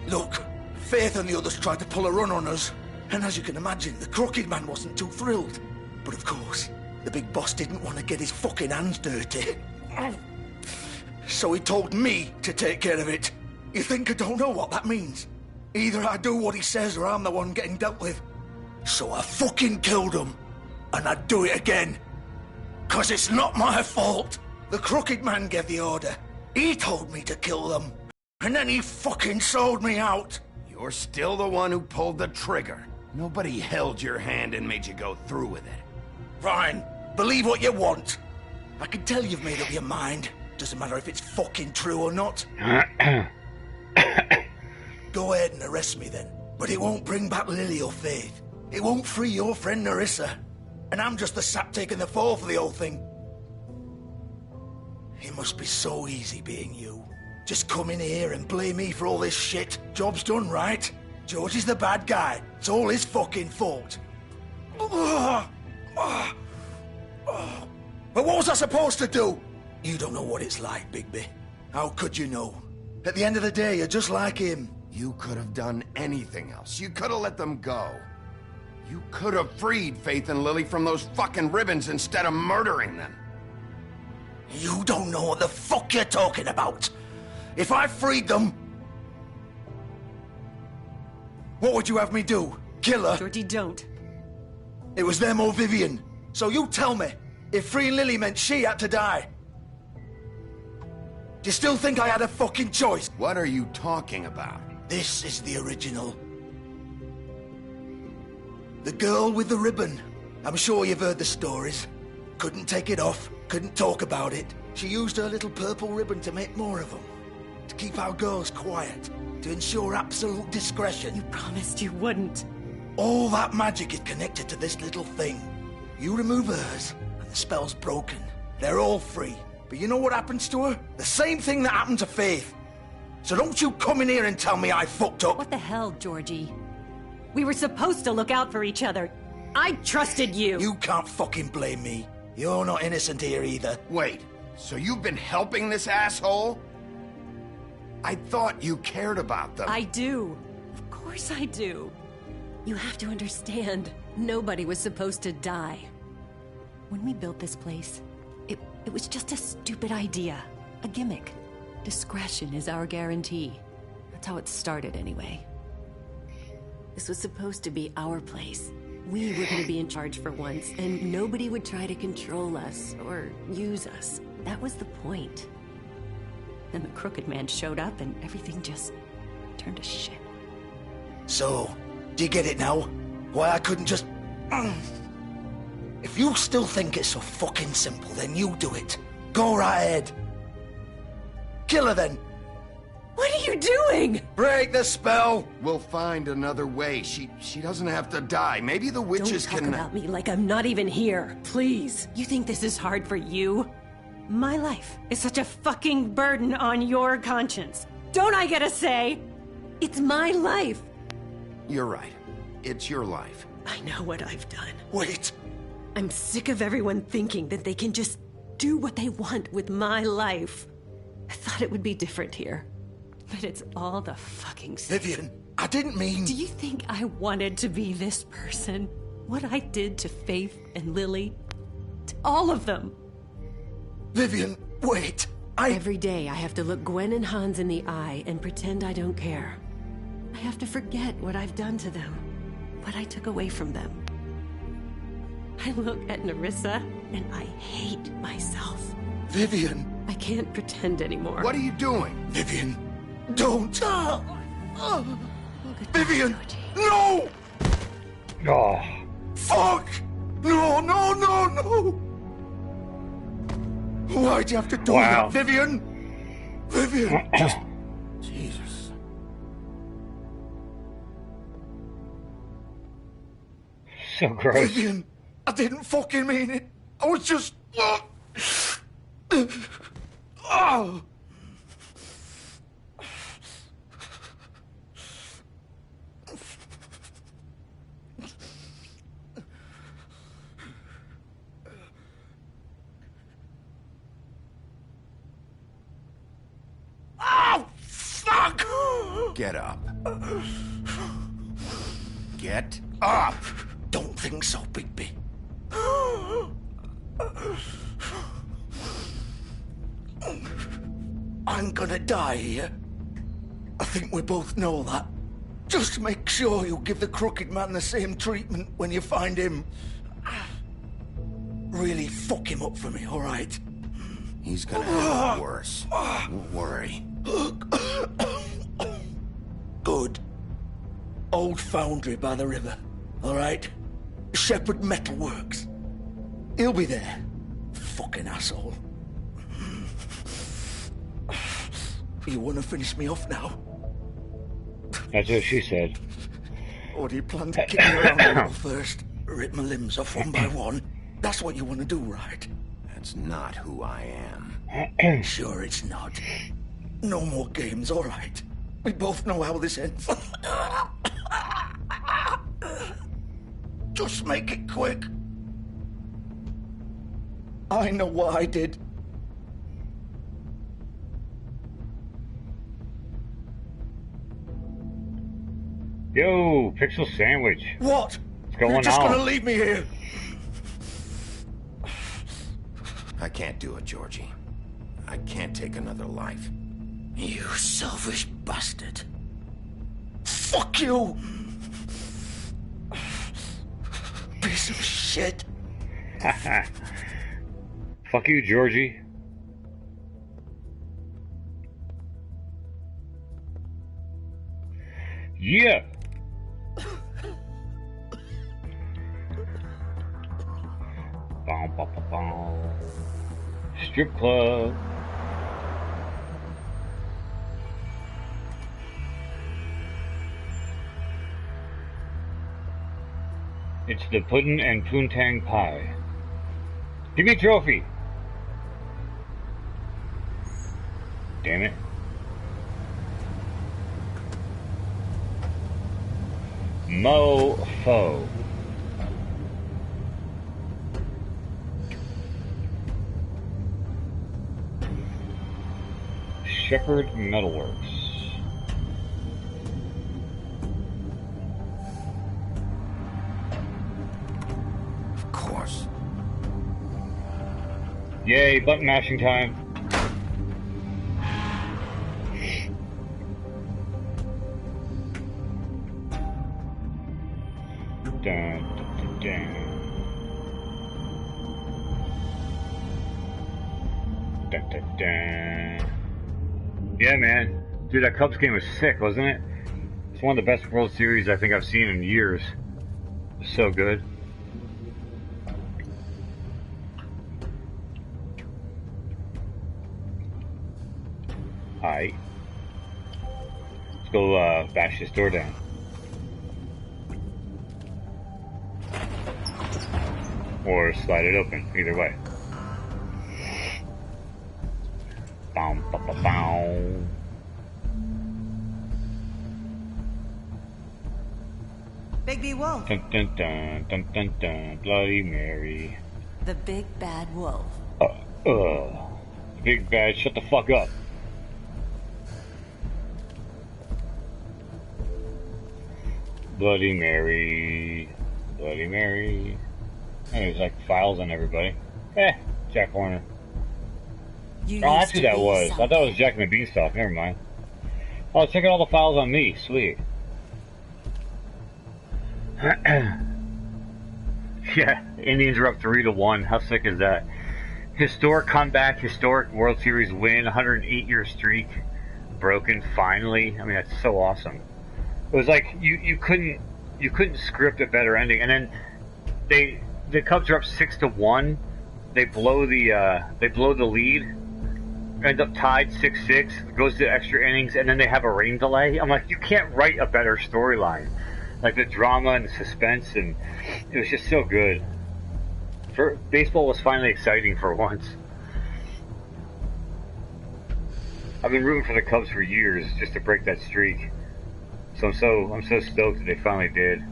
Look, Faith and the others tried to pull a run on us. And as you can imagine, the Crooked Man wasn't too thrilled. But of course, the big boss didn't want to get his fucking hands dirty. So he told me to take care of it. You think I don't know what that means? Either I do what he says or I'm the one getting dealt with. So I fucking killed him. And I'd do it again. 'Cause it's not my fault. The Crooked Man gave the order. He told me to kill them. And then he fucking sold me out. You're still the one who pulled the trigger. Nobody held your hand and made you go through with it. Fine. Believe what you want. I can tell you've made up your mind. Doesn't matter if it's fucking true or not. Go ahead and arrest me then. But it won't bring back Lily or Faith. It won't free your friend Nerissa. And I'm just the sap taking the fall for the whole thing. It must be so easy being you. Just come in here and blame me for all this shit. Job's done, right? George is the bad guy. It's all his fucking fault. But what was I supposed to do? You don't know what it's like, Bigby. How could you know? At the end of the day, you're just like him. You could have done anything else. You could have let them go. You could have freed Faith and Lily from those fucking ribbons instead of murdering them. You don't know what the fuck you're talking about. If I freed them... What would you have me do? Kill her? Georgie, don't. It was them or Vivian. So you tell me, if freeing Lily meant she had to die. Do you still think I had a fucking choice? What are you talking about? This is the original. The girl with the ribbon. I'm sure you've heard the stories. Couldn't take it off, couldn't talk about it. She used her little purple ribbon to make more of them. To keep our girls quiet. To ensure absolute discretion. You promised you wouldn't. All that magic is connected to this little thing. You remove hers, and the spell's broken. They're all free. But you know what happens to her? The same thing that happened to Faith. So don't you come in here and tell me I fucked up. What the hell, Georgie? We were supposed to look out for each other. I trusted you. You can't fucking blame me. You're not innocent here either. Wait, so you've been helping this asshole? I thought you cared about them. I do. Of course I do. You have to understand, nobody was supposed to die. When we built this place, it was just a stupid idea. A gimmick. Discretion is our guarantee. That's how it started anyway. This was supposed to be our place. We were going to be in charge for once, and nobody would try to control us or use us. That was the point. Then the Crooked Man showed up, and everything just turned to shit. So, do you get it now? Why I couldn't just... If you still think it's so fucking simple, then you do it. Go right ahead. Kill her then. What are you doing? Break the spell. We'll find another way. She doesn't have to die. Maybe the witches Don't talk about me like I'm not even here. Please. You think this is hard for you? My life is such a fucking burden on your conscience. Don't I get a say? It's my life. You're right. It's your life. I know what I've done. Wait. I'm sick of everyone thinking that they can just do what they want with my life. I thought it would be different here. But it's all the fucking same. Vivian, I didn't mean... Do you think I wanted to be this person? What I did to Faith and Lily? To all of them? Vivian, wait. Every day I have to look Gwen and Hans in the eye and pretend I don't care. I have to forget what I've done to them. What I took away from them. I look at Nerissa and I hate myself. Vivian. I can't pretend anymore. What are you doing? Vivian, don't. Vivian, no! Oh. Fuck! No, no, no, no! Why'd you have to do that, Vivian? Vivian! Just... Jesus. So gross. Vivian, I didn't fucking mean it. I was just... Oh! Oh, fuck! Get up. Get up! Don't think so, Bigby. I'm gonna die here. I think we both know that. Just make sure you give the Crooked Man the same treatment when you find him. Really fuck him up for me, all right? He's gonna have it worse. Don't worry. Good. Old foundry by the river, all right? Shepherd Metalworks. He'll be there. Fucking asshole. You want to finish me off now? That's what she said. Or do you plan to kick me around a little first? Rip my limbs off one by one? That's what you want to do, right? That's not who I am. Sure it's not. No more games, all right? We both know how this ends. Just make it quick. I know what I did. Yo, Pixel Sandwich. What? What's going on? You're just gonna leave me here? I can't do it, Georgie. I can't take another life. You selfish bastard. Fuck you! Piece of shit. Fuck you, Georgie. Yeah. Bom, bom, bom, bom. Strip club. It's the pudding and poontang pie. Give me a trophy. Damn it. Mofo. Shepherd Metalworks. Of course. Yay, button mashing time. Dun, dun, dun, dun. Dun, dun, dun. Yeah, man. Dude, that Cubs game was sick, wasn't it? It's one of the best World Series I think I've seen in years. It was so good. Alright. Let's go bash this door down. Or slide it open, either way. Bow, bow, bow, bow. Bigby Wolf. Dun, dun, dun, dun, dun, dun. Bloody Mary. The big bad wolf. Big bad, shut the fuck up. Bloody Mary. Bloody Mary. And there's like files on everybody. Jack Horner. Oh, that's who that was. I thought it was Jack and the Beanstalk. Never mind. Oh, check out all the files on me. Sweet. Yeah, Indians are up 3-1. How sick is that? Historic comeback, historic World Series win, 108-year streak broken finally. I mean, that's so awesome. It was like you couldn't script a better ending. And then the Cubs are up 6-1 they blow the lead, end up tied 6-6, goes to extra innings, and then they have a rain delay. I'm like, you can't write a better storyline. Like the drama and the suspense, and it was just so good. Baseball was finally exciting for once. I've been rooting for the Cubs for years just to break that streak. So I'm so stoked that they finally did.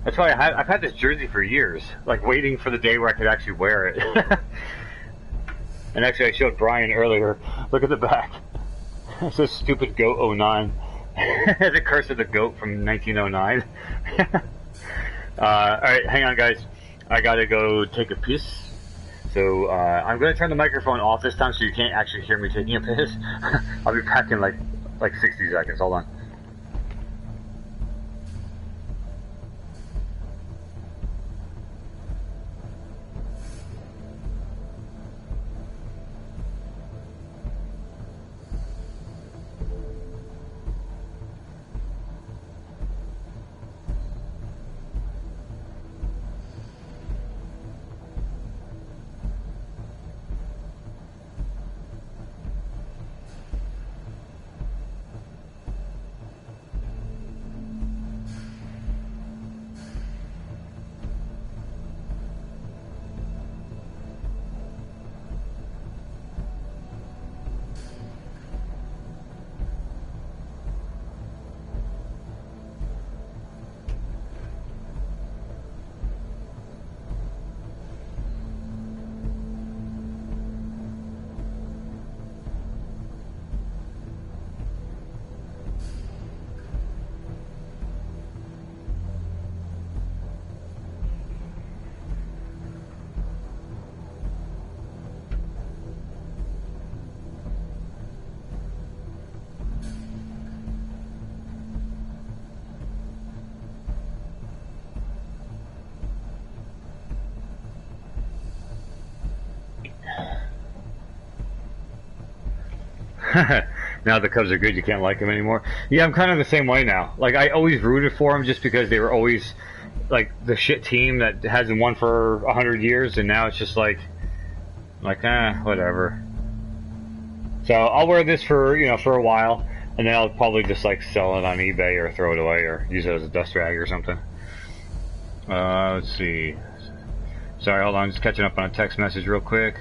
That's why I've had this jersey for years, like waiting for the day where I could actually wear it. And actually, I showed Brian earlier. Look at the back. It says "Stupid Goat 09." The curse of the goat from 1909. All right, hang on, guys. I gotta go take a piss. So I'm gonna turn the microphone off this time so you can't actually hear me taking a piss. I'll be back in like 60 seconds. Hold on. Now the Cubs are good, you can't like them anymore. Yeah, I'm kind of the same way now. Like, I always rooted for them just because they were always, like, the shit team that hasn't won for 100 years, and now it's just like, whatever. So I'll wear this for, for a while, and then I'll probably just, like, sell it on eBay or throw it away or use it as a dust rag or something. Let's see. Sorry, hold on, just catching up on a text message real quick.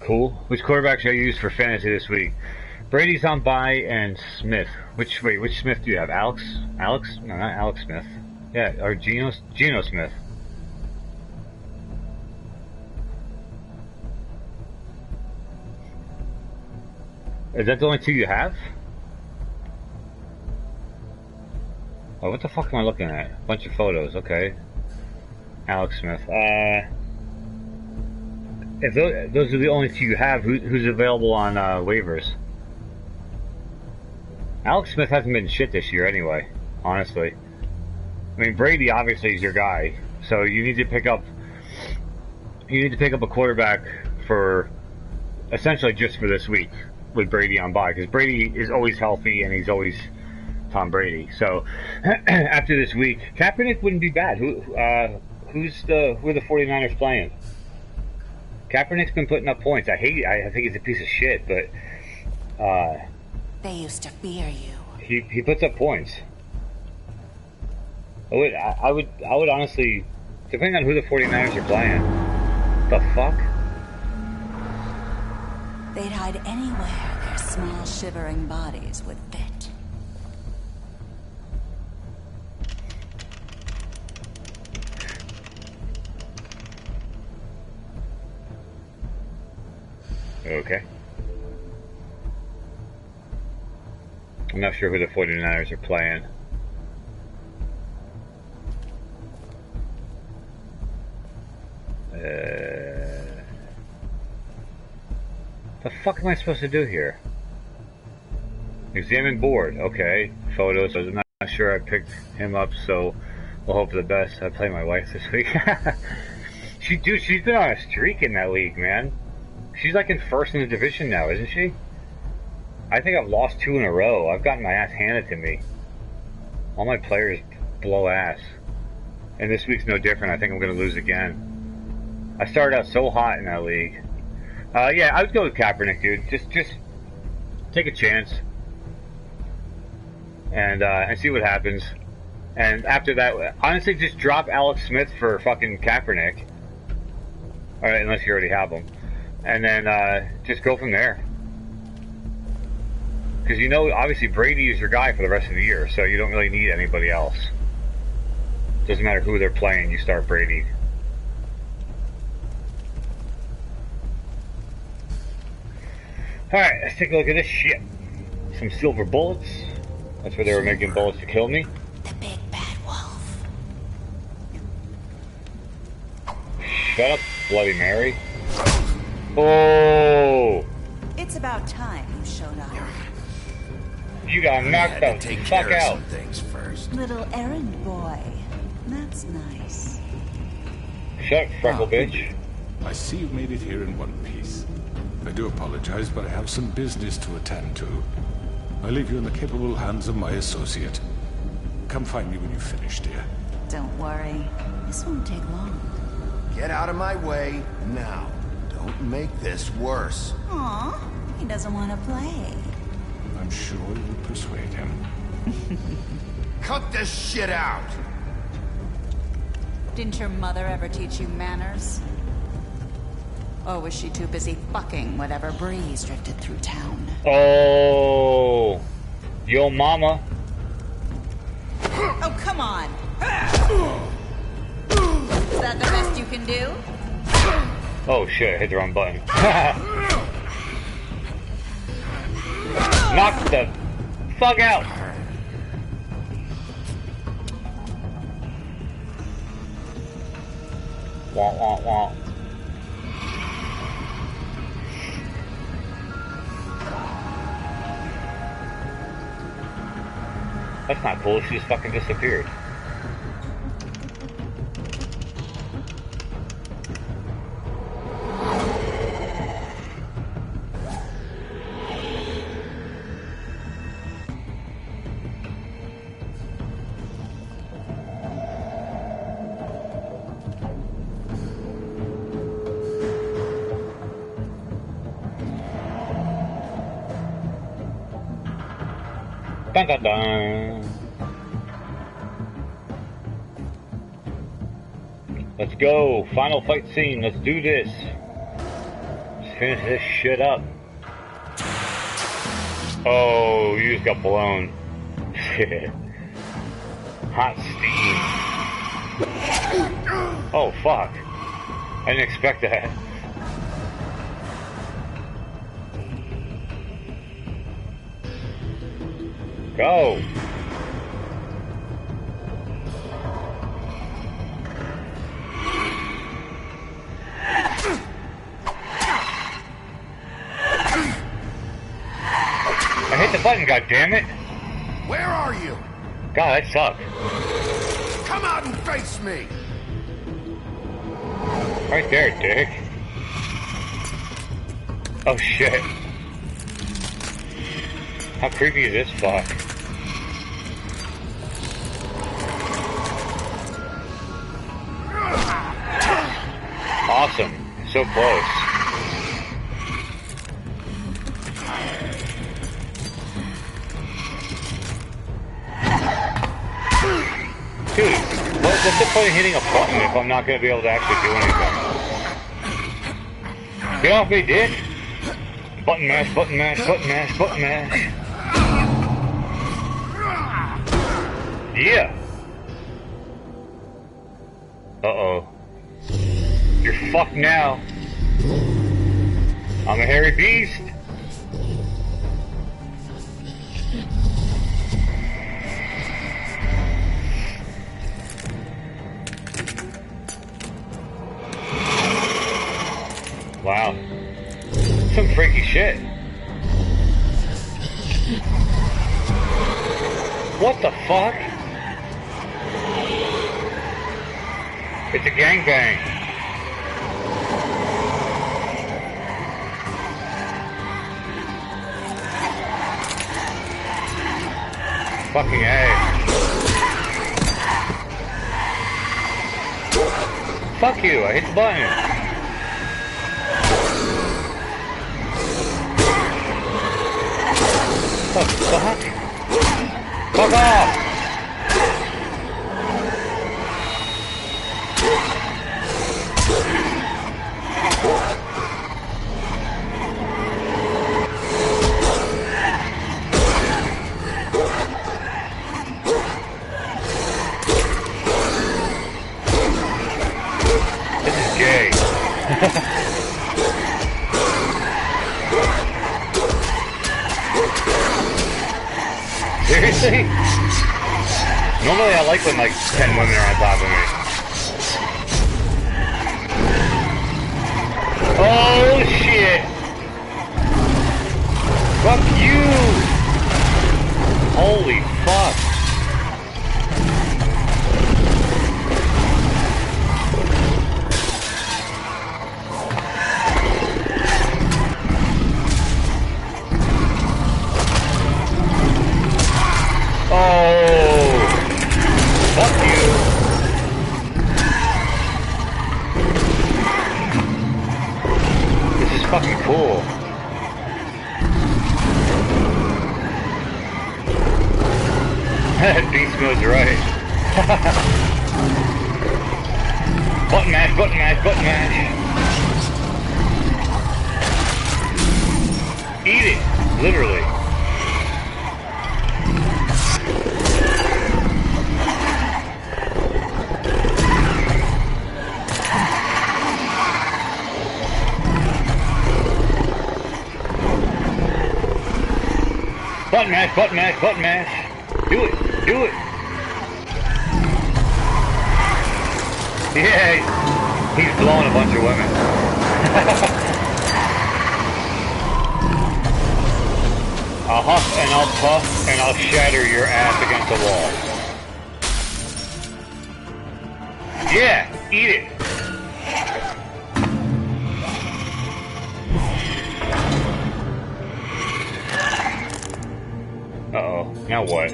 Cool. Which quarterback should I use for fantasy this week? Brady's on bye and Smith. Which Smith do you have? Alex? No, not Alex Smith. Yeah, or Geno Smith. Is that the only two you have? Oh, what the fuck am I looking at? Bunch of photos. Okay. Alex Smith. If those are the only two you have, who's available on waivers? Alex Smith hasn't been shit this year anyway, honestly. I mean, Brady obviously is your guy, so you need to pick up a quarterback for essentially just for this week with Brady on bye, because Brady is always healthy and he's always Tom Brady. So after this week, Kaepernick wouldn't be bad. Who are the 49ers playing? Kaepernick's been putting up points. I think he's a piece of shit, but they used to fear you. He puts up points. I would honestly, depending on who the 49ers are playing, the fuck? They'd hide anywhere their small shivering bodies would fit. Okay. I'm not sure who the 49ers are playing. The fuck am I supposed to do here? Examine board. Okay. Photos. I'm not sure I picked him up, so we'll hope for the best. I play my wife this week. She's been on a streak in that league, man. She's like in first in the division now, isn't she? I think I've lost 2 in a row. I've gotten my ass handed to me. All my players blow ass. And this week's no different. I think I'm going to lose again. I started out so hot in that league. Yeah, I would go with Kaepernick, dude. Just take a chance. And see what happens. And after that, honestly, just drop Alex Smith for fucking Kaepernick. Alright, unless you already have him. And then just go from there. Because you know, obviously, Brady is your guy for the rest of the year, so you don't really need anybody else. Doesn't matter who they're playing, you start Brady. Alright, let's take a look at this shit. Some silver bullets. That's where they were making bullets to kill me. The big bad wolf. Shut up, Bloody Mary. Oh! It's about time you showed up. You got knocked the fuck out. Things first. Little errand boy. That's nice. Shut up, freckle bitch. I see you've made it here in one piece. I do apologize, but I have some business to attend to. I leave you in the capable hands of my associate. Come find me when you finish, dear. Don't worry. This won't take long. Get out of my way now. Don't make this worse. Aw, he doesn't want to play. I'm sure you'll persuade him. Cut this shit out! Didn't your mother ever teach you manners? Or was she too busy fucking whatever breeze drifted through town? Oh, yo mama. Oh, come on. Is that the best you can do? Oh shit, I hit the wrong button. Knock the fuck out. Wah, wah, wah. That's not cool, she just fucking disappeared. Dun, dun, dun. Let's go. Final fight scene. Let's do this. Let's finish this shit up. Oh, you just got blown. Shit. Hot steam. Oh, fuck. I didn't expect that. Go! I hit the button, goddammit! Where are you? God, that sucked. Come out and face me! Right there, dick. Oh shit. How creepy is this fuck? Awesome. So close. Dude, what's the point of hitting a button if I'm not going to be able to actually do anything? Get off me, dick! Button mash, button mash, button mash, button mash. Yeah! Uh-oh. You're fucked now. I'm a hairy beast. Wow. Some freaky shit. What the fuck? It's a gangbang. Fucking A. Fuck you, I hit the button. What the fuck? Fuck off! This is gay. Seriously? Normally I like when like 10 women are on top of me. Oh shit! Fuck you! Holy fuck! Oh! Fuck you! This is fucking cool. Beast mode's right. Button mash, button mash, button mash. Eat it, literally. Button mash, button mash, button mash. Do it, do it. Yeah, he's blowing a bunch of women. I'll huff and I'll puff and I'll shatter your ass against the wall. Yeah, eat it. Uh-oh, now what?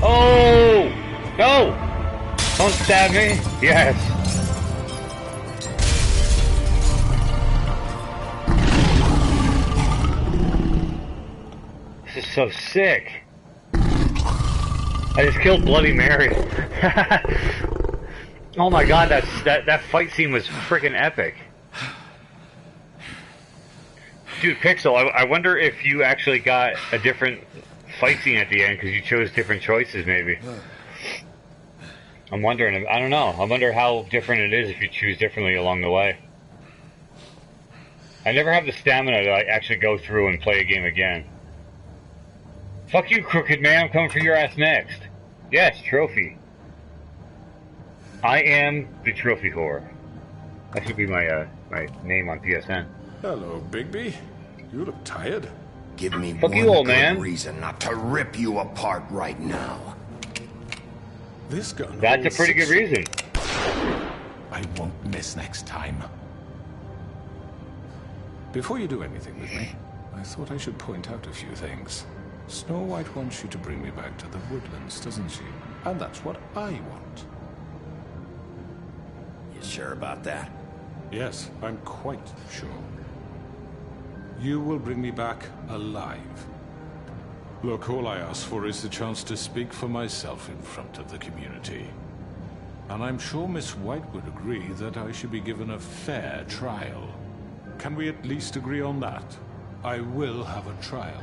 Oh! No! Don't stab me! Yes! This is so sick! I just killed Bloody Mary. Oh my god, that fight scene was freaking epic. Dude, Pixel, I wonder if you actually got a different fight scene at the end because you chose different choices, maybe. I'm wondering, I don't know. I wonder how different it is if you choose differently along the way. I never have the stamina to like, actually go through and play a game again. Fuck you, Crooked Man, I'm coming for your ass next. Yes, trophy. I am the trophy whore. That should be my my name on PSN. Hello, Bigby. You look tired. Give me Fuck one you, old good man. reason not to rip you apart right now. This gun. That's a pretty good reason. I won't miss next time. Before you do anything with me, I thought I should point out a few things. Snow White wants you to bring me back to the woodlands, doesn't she? And that's what I want. You sure about that? Yes, I'm quite sure. You will bring me back alive. Look, all I ask for is the chance to speak for myself in front of the community. And I'm sure Miss White would agree that I should be given a fair trial. Can we at least agree on that? I will have a trial.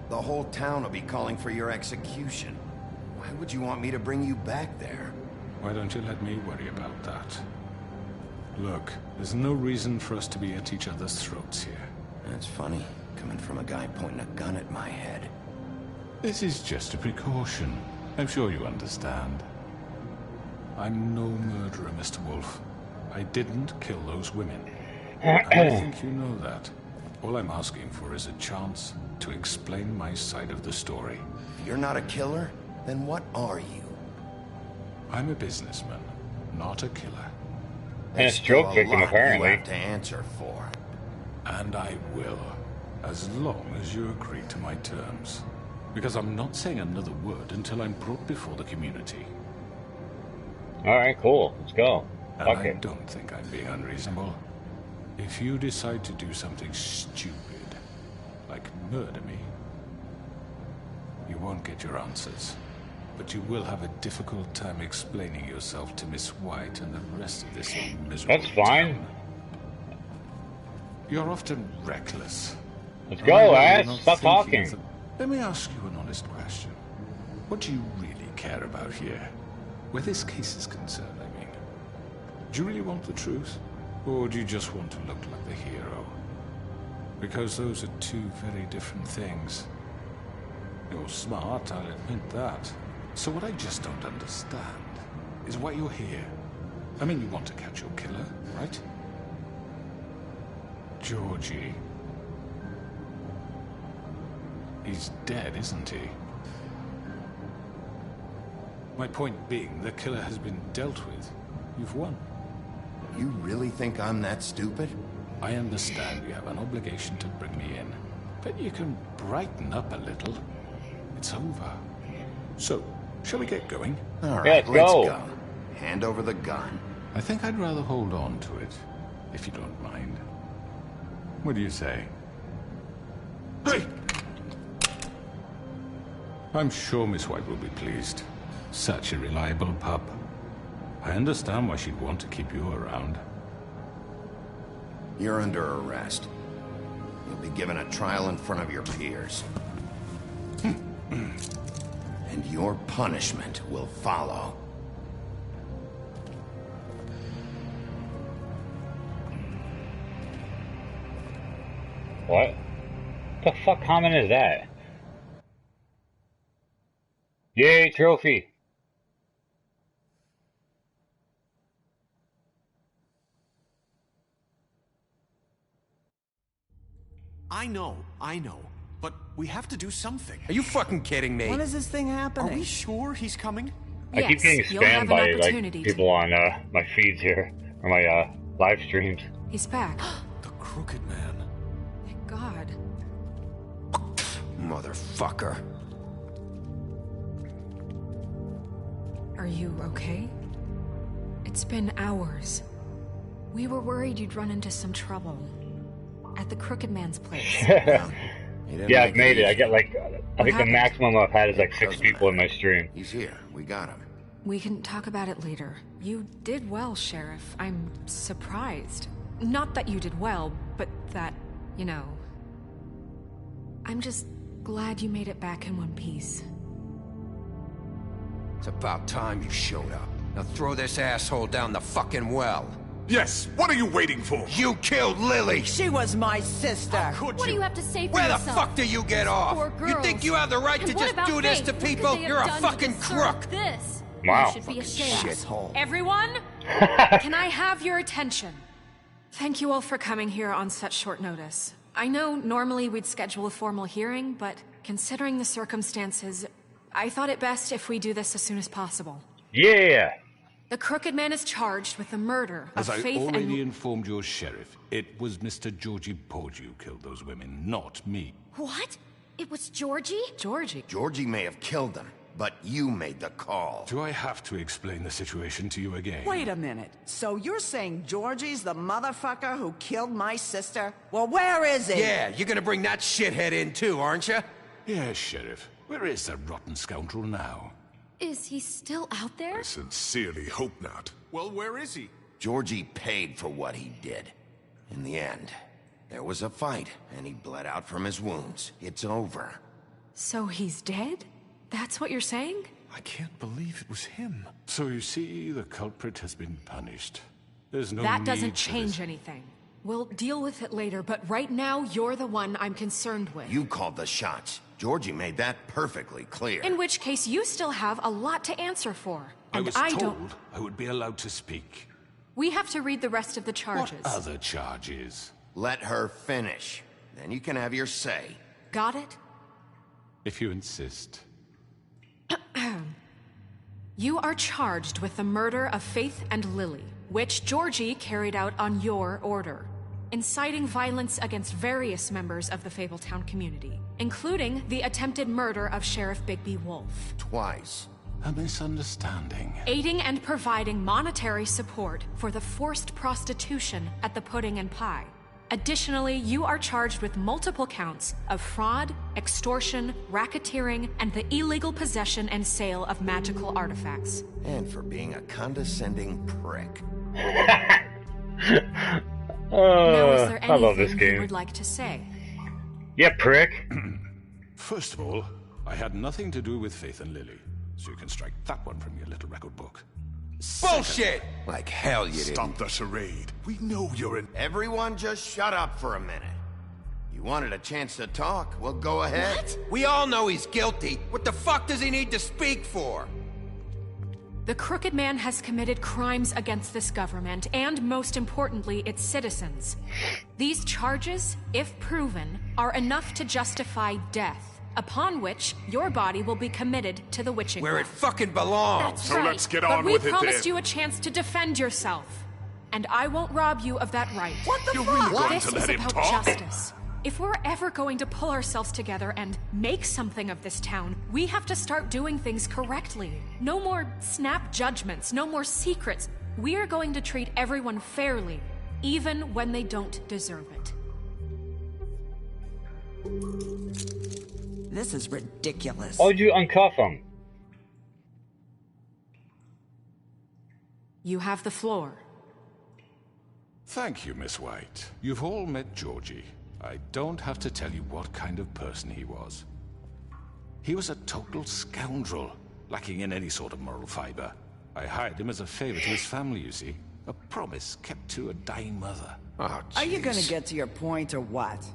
The whole town will be calling for your execution. Why would you want me to bring you back there? Why don't you let me worry about that? Look, there's no reason for us to be at each other's throats here. That's funny, coming from a guy pointing a gun at my head. This is just a precaution. I'm sure you understand. I'm no murderer, Mr. Wolf. I didn't kill those women. I think you know that. All I'm asking for is a chance to explain my side of the story. If you're not a killer, then what are you? I'm a businessman, not a killer. There's a stroke still a victim, lot apparently. you have to answer for. And I will, as long as you agree to my terms. Because I'm not saying another word until I'm brought before the community. Alright, cool. Let's go. And Fuck I it. don't think I'm being unreasonable. If you decide to do something stupid, like murder me, you won't get your answers. But you will have a difficult time explaining yourself to Miss White and the rest of this miserable That's fine. town. You're often reckless. Let's go, I'm ass. not Stop thinking talking. of the- Let me ask you an honest question. What do you really care about here? Where this case is concerned, I mean. Do you really want the truth? Or do you just want to look like the hero? Because those are two very different things. You're smart, I'll admit that. So what I just don't understand is why you're here. I mean, you want to catch your killer, right? Georgie. He's dead, isn't he? My point being, the killer has been dealt with. You've won. You really think I'm that stupid? I understand you have an obligation to bring me in, but you can brighten up a little. It's over. So, shall we get going? All Yeah, right, let's let's go. go. Hand over the gun. I think I'd rather hold on to it, if you don't mind. What do you say? Hey! I'm sure Miss White will be pleased. Such a reliable pup. I understand why she'd want to keep you around. You're under arrest. You'll be given a trial in front of your peers. And your punishment will follow. What? The fuck comment is that? Yay, trophy! I know. But we have to do something. Are you fucking kidding me? When is this thing happening? Are we sure he's coming? I keep getting you'll have spammed an by like opportunity to- people on my feeds here, or my live streams. He's back. The Crooked Man. Thank God. Motherfucker. Are you okay? It's been hours. We were worried you'd run into some trouble. At the Crooked Man's place. Yeah, I've made it. I get like, I think the happened? maximum I've had is like 6 people in my stream. He's here. We got him. We can talk about it later. You did well, Sheriff. I'm surprised. Not that you did well, but that, you know... I'm just glad you made it back in one piece. It's about time you showed up. Now throw this asshole down the fucking well. Yes, what are you waiting for? You killed Lily! She was my sister. What do you have to say for Where the yourself? fuck do you get off? Poor You girls. think you have the right And to what just about do this Faith? to What could people? they have You're a done to fucking deserve crook! This? Wow. You should be ashamed. Shithole. Everyone? Can I have your attention? Thank you all for coming here on such short notice. I know normally we'd schedule a formal hearing, but considering the circumstances, I thought it best if we do this as soon as possible. Yeah! The Crooked Man is charged with the murder As of I Faith already and... informed your sheriff, it was Mr. Georgie Porge who killed those women, not me. What? It was Georgie? Georgie? Georgie may have killed them, but you made the call. Do I have to explain the situation to you again? Wait a minute. So you're saying Georgie's the motherfucker who killed my sister? Well, where is he? Yeah, you're gonna bring that shithead in too, aren't you? Yes, Sheriff. Where is that rotten scoundrel now? Is he still out there? I sincerely hope not. Well, where is he? Georgie paid for what he did. In the end, there was a fight, and he bled out from his wounds. It's over. So he's dead? That's what you're saying? I can't believe it was him. So you see, the culprit has been punished. There's no That need doesn't for this. change anything. We'll deal with it later, but right now, you're the one I'm concerned with. You called the shots. Georgie made that perfectly clear. In which case, you still have a lot to answer for. I And was I told don't... I would be allowed to speak. We have to read the rest of the charges. What other charges? Let her finish. Then you can have your say. Got it? If you insist. You are charged with the murder of Faith and Lily, which Georgie carried out on your order, inciting violence against various members of the Fabletown community, including the attempted murder of Sheriff Bigby Wolf. Twice. A misunderstanding. Aiding and providing monetary support for the forced prostitution at the Pudding and Pie. Additionally, you are charged with multiple counts of fraud, extortion, racketeering, and the illegal possession and sale of magical artifacts. And for being a condescending prick. Now, is there I love this anything game. you would like to say? Yeah, prick. First of all, I had nothing to do with Faith and Lily, so you can strike that one from your little record book. Bullshit! Like hell you didn't. Stop the charade. We know you're in... Everyone just shut up for a minute. You wanted a chance to talk? Well, go ahead. What? We all know he's guilty. What the fuck does he need to speak for? The Crooked Man has committed crimes against this government, and most importantly, its citizens. These charges, if proven, are enough to justify death, upon which your body will be committed to the witching Where it ground. fucking belongs. That's right. let's get but on we with it promised then. you a chance to defend yourself, and I won't rob you of that right. What the fuck? Really This going to is let him about talk? justice. If we're ever going to pull ourselves together and make something of this town, we have to start doing things correctly. No more snap judgments, no more secrets. We are going to treat everyone fairly, even when they don't deserve it. This is ridiculous. Why would you uncuff him? You have the floor. Thank you, Miss White. You've all met Georgie. I don't have to tell you what kind of person he was. He was a total scoundrel, lacking in any sort of moral fiber. I hired him as a favor to his family, you see. A promise kept to a dying mother. Oh, Are you gonna get to your point or what?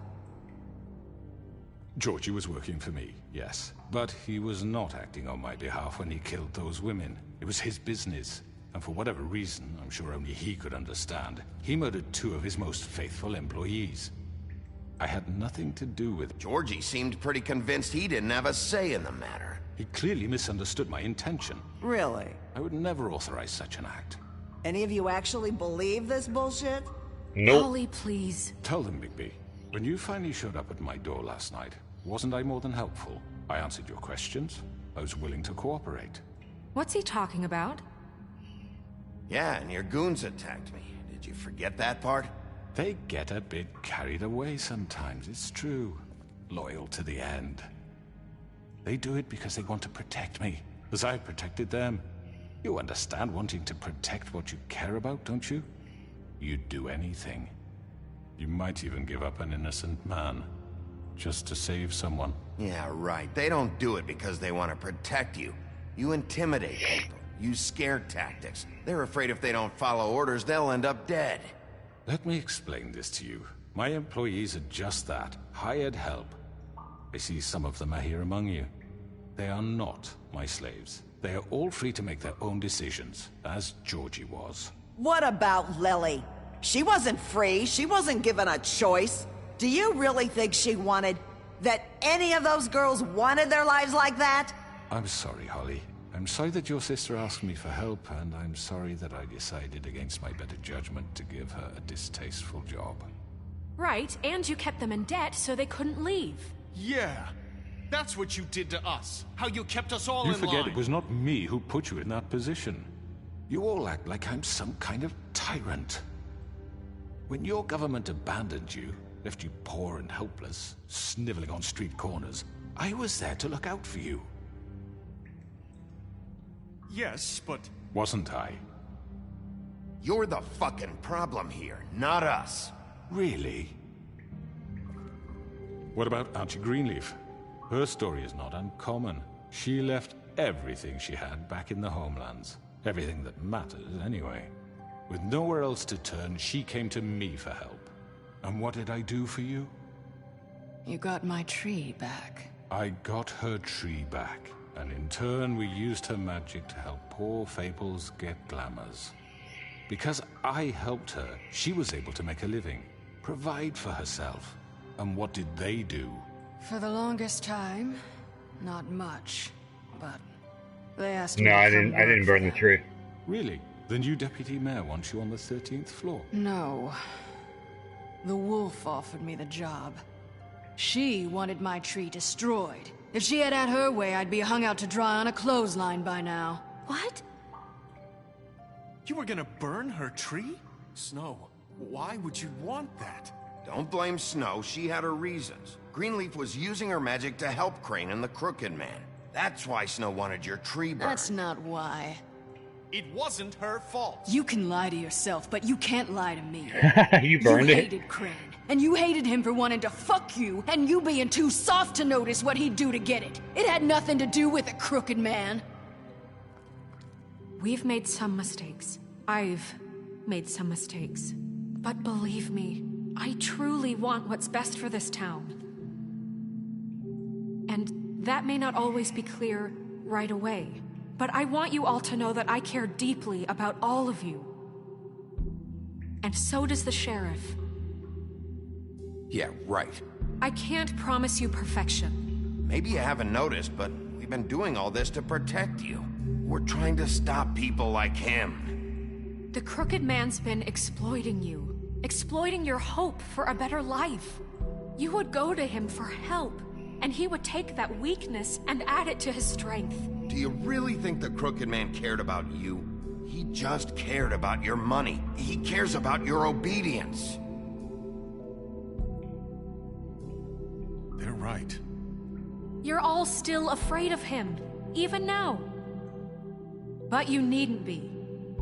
Georgie was working for me, yes. But he was not acting on my behalf when he killed those women. It was his business. And for whatever reason, I'm sure only he could understand, he murdered 2 of his most faithful employees. I had nothing to do with it. Georgie seemed pretty convinced he didn't have a say in the matter. He clearly misunderstood my intention. Really? I would never authorize such an act. Any of you actually believe this bullshit? Nope. Holly, please. Tell them, Bigby. When you finally showed up at my door last night, wasn't I more than helpful? I answered your questions. I was willing to cooperate. What's he talking about? Yeah, and your goons attacked me. Did you forget that part? They get a bit carried away sometimes, it's true. Loyal to the end. They do it because they want to protect me, as I protected them. You understand wanting to protect what you care about, don't you? You'd do anything. You might even give up an innocent man, just to save someone. Yeah, right. They don't do it because they want to protect you. You intimidate people. Use scare tactics. They're afraid if they don't follow orders, they'll end up dead. Let me explain this to you. My employees are just that, hired help. I see some of them are here among you. They are not my slaves. They are all free to make their own decisions, as Georgie was. What about Lily? She wasn't free. She wasn't given a choice. Do you really think she wanted... that any of those girls wanted their lives like that? I'm sorry, Holly. I'm sorry that your sister asked me for help, and I'm sorry that I decided against my better judgment to give her a distasteful job. Right, and you kept them in debt so they couldn't leave. Yeah, that's what you did to us. How you kept us all You in forget line. it was not me who put you in that position. You all act like I'm some kind of tyrant. When your government abandoned you, left you poor and helpless, sniveling on street corners, I was there to look out for you. Yes, but... Wasn't I? You're the fucking problem here, not us. Really? What about Auntie Greenleaf? Her story is not uncommon. She left everything she had back in the homelands. Everything that matters, anyway. With nowhere else to turn, she came to me for help. And what did I do for you? You got my tree back. I got her tree back. And in turn, we used her magic to help poor Fables get glamours. Because I helped her, she was able to make a living, provide for herself. And what did they do? For the longest time, not much. But They asked me No, to I come didn't work burn the for tree. Really? The new deputy mayor wants you on the 13th floor. them. No. The wolf offered me the job. She wanted my tree destroyed. If she had her way, I'd be hung out to dry on a clothesline by now. What? You were gonna burn her tree? Snow, why would you want that? Don't blame Snow, she had her reasons. Greenleaf was using her magic to help Crane and the Crooked Man. That's why Snow wanted your tree burned. That's not why. It wasn't her fault. You can lie to yourself, but you can't lie to me. You burned You it? hated Crane, and you hated him for wanting to fuck you, and you being too soft to notice what he'd do to get it. It had nothing to do with the Crooked Man. We've made some mistakes. I've made some mistakes. But believe me, I truly want what's best for this town. And that may not always be clear right away. But I want you all to know that I care deeply about all of you. And so does the sheriff. Yeah, right. I can't promise you perfection. Maybe you haven't noticed, but we've been doing all this to protect you. We're trying to stop people like him. The Crooked Man's been exploiting you. Exploiting your hope for a better life. You would go to him for help, and he would take that weakness and add it to his strength. Do you really think the Crooked Man cared about you? He just cared about your money. He cares about your obedience. They're right. You're all still afraid of him, even now. But you needn't be.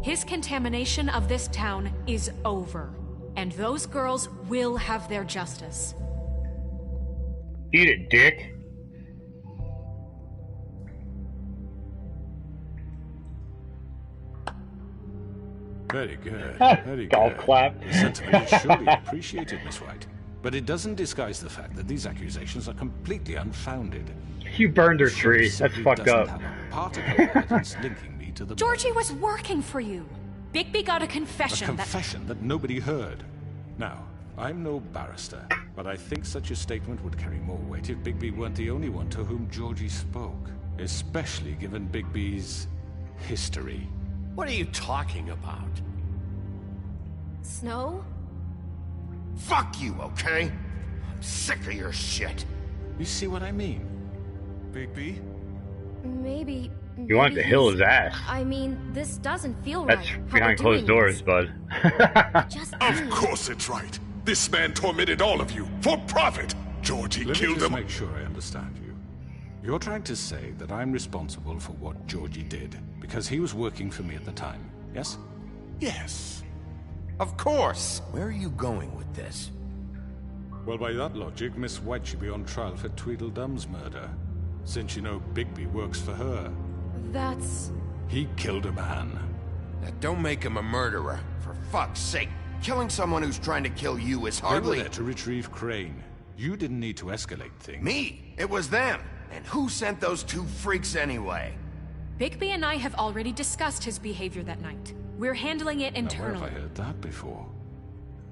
His contamination of this town is over, and those girls will have their justice. Eat it, dick. Very good. Very good. Golf clap. The sentiment is surely appreciated, Miss White. But it doesn't disguise the fact that these accusations are completely unfounded. You burned her tree. That's fucked up. Have a particle of evidence linking me to the Georgie was working for you. Bigby got a A confession confession that nobody heard. Now, I'm no barrister, but I think such a statement would carry more weight if Bigby weren't the only one to whom Georgie spoke, especially given Bigby's history. What are you talking about? Snow? Fuck you, okay? I'm sick of your shit. You see what I mean? Bigby? Maybe... You want to heal his ass. I mean, this doesn't feel That's right. how we're behind closed doing doors, bud. Of course it's right. This man tormented all of you for profit. Georgie Let me killed just him. make sure I understand you. You're trying to say that I'm responsible for what Georgie did because he was working for me at the time, yes? Yes. Of course. Where are you going with this? Well, by that logic, Miss White should be on trial for Tweedledum's murder, since you know Bigby works for her. That's... He killed a man. Now, don't make him a murderer. For fuck's sake. Killing someone who's trying to kill you is They were hardly... there to retrieve Crane. You didn't need to escalate things. Me? It was them. And who sent those two freaks anyway? Bigby and I have already discussed his behavior that night. We're handling it Now, where internally. have I heard that before?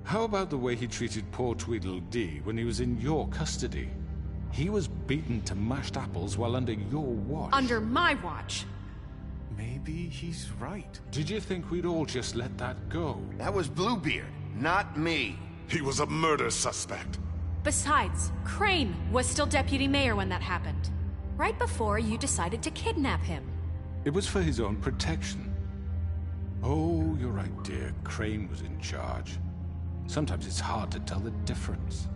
How about the way he treated poor Tweedledee when he was in your custody? He was beaten to mashed apples while under your watch. Under my watch. Maybe he's right. Did you think we'd all just let that go? That was Bluebeard, not me. He was a murder suspect. Besides, Crane was still deputy mayor when that happened. Right before you decided to kidnap him. It was for his own protection. Oh, you're right, dear. Crane was in charge. Sometimes it's hard to tell the difference.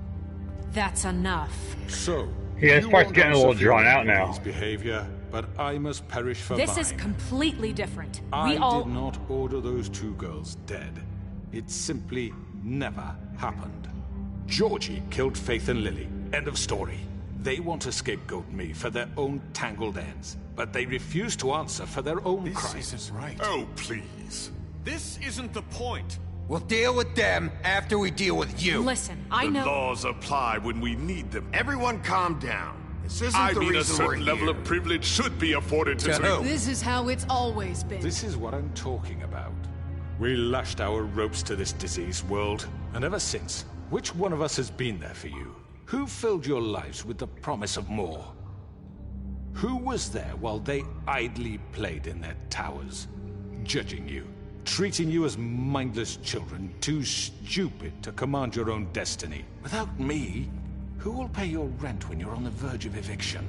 That's enough. So, Yeah, this you part's won't getting a little answer drawn for out now. Bigby's behavior, but I must perish for This mine. is completely different. I We all... did not order those two girls dead. It simply never happened. Georgie killed Faith and Lily. End of story. They want to scapegoat me for their own tangled ends, but they refuse to answer for their own crimes. This isn't right. Oh, please. This isn't the point. We'll deal with them after we deal with you. Listen, I The know... laws apply when we need them. Everyone calm down. This isn't I the mean, a reason we're certain level here. of privilege should be afforded to... This is how it's always been. This is what I'm talking about. We lashed our ropes to this diseased world, and ever since, which one of us has been there for you? Who filled your lives with the promise of more? Who was there while they idly played in their towers? Judging you, treating you as mindless children, too stupid to command your own destiny. Without me, who will pay your rent when you're on the verge of eviction?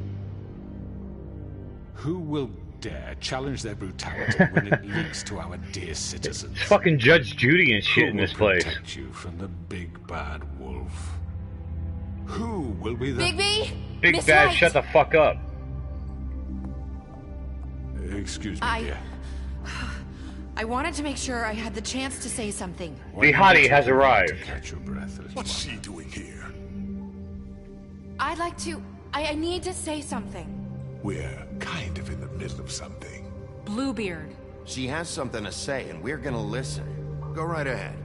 Who will dare challenge their brutality when it leads to our dear citizens? It's fucking Judge Judy and shit in this place. Who will protect you from the big bad wolf? Who will be the... Bigby! Big Miss Bad, White. shut the fuck up. Excuse me, dear. I wanted to make sure I had the chance to say something. The hottie has arrived. Catch your breath. What's she doing here? I'd like to... I need to say something. We're kind of in the middle of something. Bluebeard. She has something to say, and we're gonna listen. Go right ahead.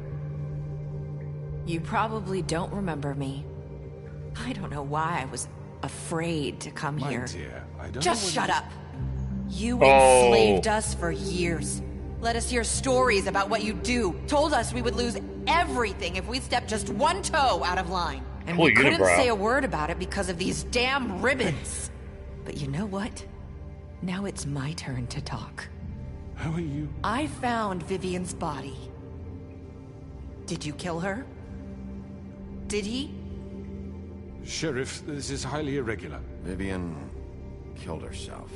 You probably don't remember me. I don't know why I was afraid to come My here. dear, I don't Just know shut what up. You Oh. enslaved us for years. Let us hear stories about what you do. Told us we would lose everything if we stepped just one toe out of line. And Cool we couldn't unibrow. say a word about it because of these damn ribbons. But you know what? Now it's my turn to talk. How are you? I found Vivian's body. Did you kill her? Did he? Sheriff, this is highly irregular. Vivian killed herself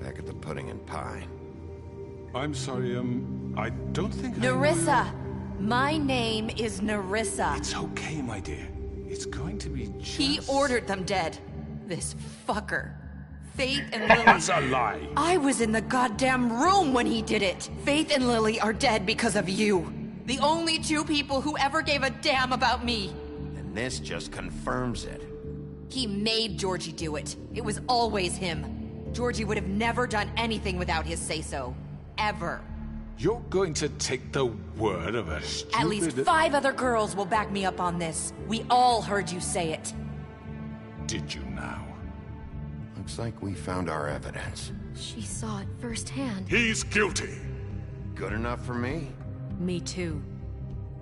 back at the Pudding and Pie. I'm sorry, I don't think Nerissa! My name is Nerissa. It's okay, my dear. It's going to be just... He ordered them dead. This fucker. Faith and Lily. That's a lie. I was in the goddamn room when he did it. Faith and Lily are dead because of you. The only two people who ever gave a damn about me. And this just confirms it. He made Georgie do it. It was always him. Georgie would have never done anything without his say-so. Ever. You're going to take the word of a stupid... At least 5 other girls will back me up on this. We all heard you say it. Did you now? Looks like we found our evidence. She saw it firsthand. He's guilty. Good enough for me? Me too.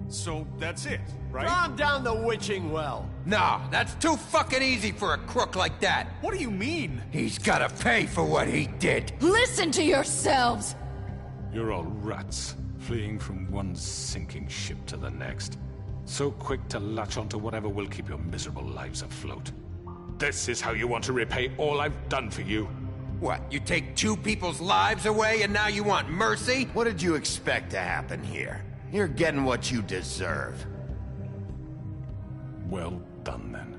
So that's it, right? Calm down the witching well. Nah, that's too fucking easy for a crook like that. What do you mean? He's gotta pay for what he did. Listen to yourselves! You're all rats, fleeing from one sinking ship to the next. So quick to latch onto whatever will keep your miserable lives afloat. This is how you want to repay all I've done for you. What, you take 2 people's lives away and now you want mercy? What did you expect to happen here? You're getting what you deserve. Well done, then.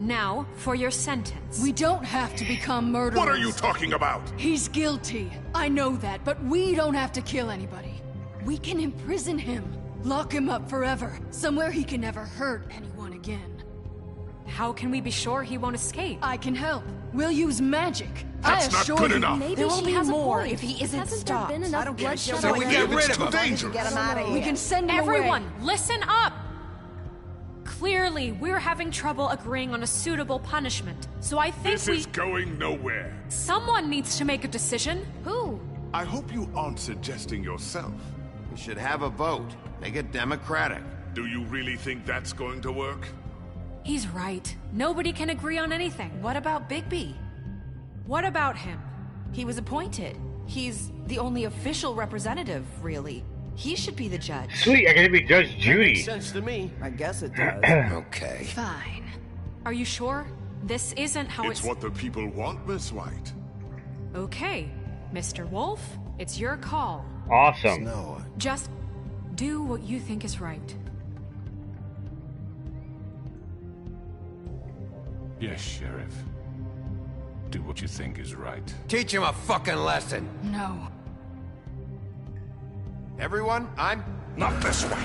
Now, for your sentence. We don't have to become murderers. What are you talking about? He's guilty. I know that, but we don't have to kill anybody. We can imprison him. Lock him up forever. Somewhere he can never hurt anyone again. How can we be sure he won't escape? I can help. We'll use magic. That's I not assure good you. enough. Maybe There will she be has a more point. if he isn't Hasn't stopped. there been enough bloodshed? So we get rid of him. Dangerous. Get him out of here. We can send him Everyone, away. listen up! Clearly, we're having trouble agreeing on a suitable punishment. So I think This is going nowhere. someone needs to make a decision. Who? I hope you aren't suggesting yourself. We should have a vote. Make it democratic. Do you really think that's going to work? He's right. Nobody can agree on anything. What about Bigby? What about him? He was appointed. He's the only official representative, really. He should be the judge. Sweet, I get to be Judge Judy. Makes sense to me. I guess it does. Okay. Fine. Are you sure? This isn't how It's what the people want, Miss White. Okay, Mr. Wolf, it's your call. Awesome. Snow. Just do what you think is right. Yes, Sheriff. Do what you think is right. Teach him a fucking lesson. No. Everyone, I'm... Not this way.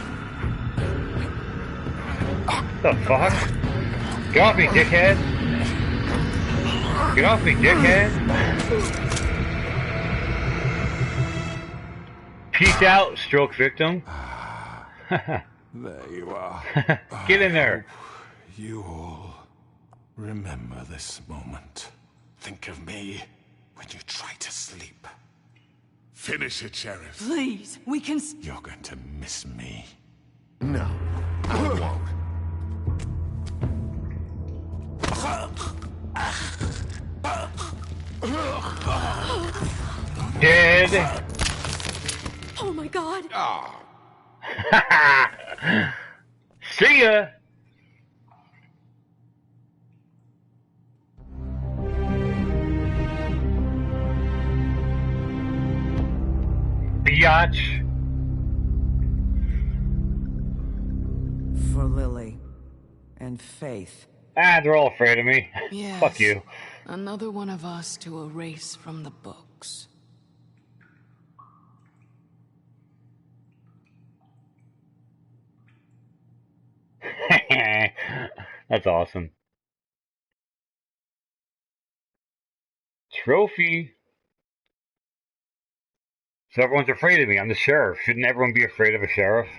The fuck? Get off me, dickhead! Get off me, dickhead! Peace out, stroke victim. There you are. Get in there. You all remember this moment. Think of me when you try to sleep. Finish it, Sheriff. Please, we can... You're going to miss me. No, I won't. they? Oh my god! See ya! Biatch. For Lily. And Faith. Ah, they're all afraid of me. Yes. Fuck you. Another one of us to erase from the books. That's awesome. Trophy. So everyone's afraid of me. I'm the sheriff. Shouldn't everyone be afraid of a sheriff?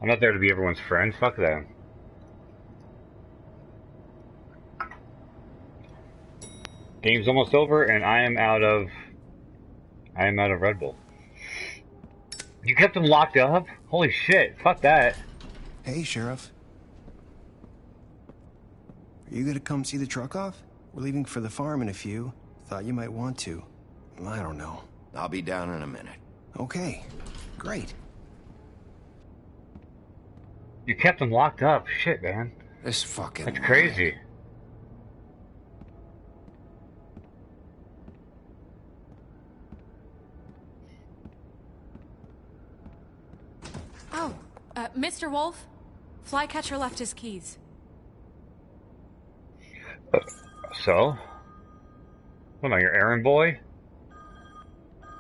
I'm not there to be everyone's friend. Fuck them. Game's almost over, and I am out of Red Bull. You kept them locked up? Holy shit! Fuck that. Hey, Sheriff. Are you gonna come see the truck off? We're leaving for the farm in a few. Thought you might want to. I don't know. I'll be down in a minute. Okay. Great. You kept them locked up. Shit, man. This fucking... That's crazy. Oh, Mr. Wolf? Flycatcher left his keys. So? What am I, your errand boy?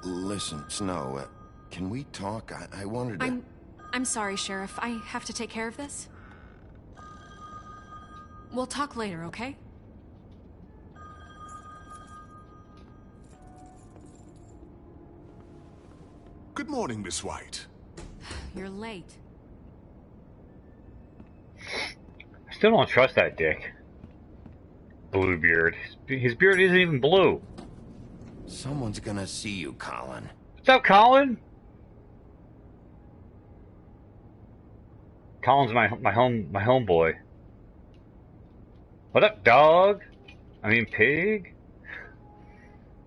Listen, Snow, can we talk? I wanted to... I'm sorry, Sheriff. I have to take care of this. We'll talk later, okay? Good morning, Miss White. You're late. I still don't trust that dick. Bluebeard. His beard isn't even blue. Someone's gonna see you, Colin. What's up, Colin? Colin's my homeboy. What up, dog? I mean, pig?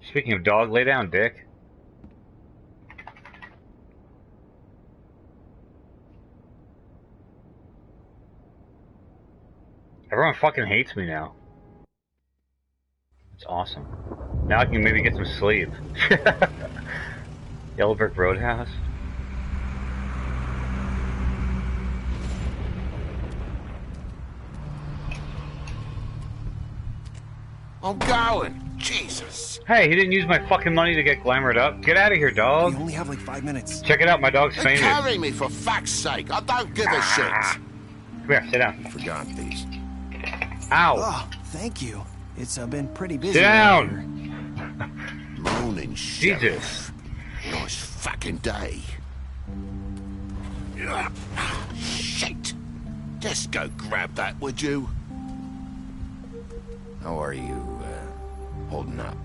Speaking of dog, lay down, dick. Everyone fucking hates me now. It's awesome. Now I can maybe get some sleep. Yellow Brick Roadhouse. I'm going. Jesus. Hey, he didn't use my fucking money to get glamored up. Get out of here, dog. We only have like 5 minutes. Check it out, my dog's famous. Carry me for fuck's sake. I don't give a shit. Come here, sit down. You forgot these. Ow. Oh, thank you. It's been pretty busy. Sit down. Morning, Sheriff. Jesus. Nice fucking day. Shit. Just go grab that, would you? How are you, holding up?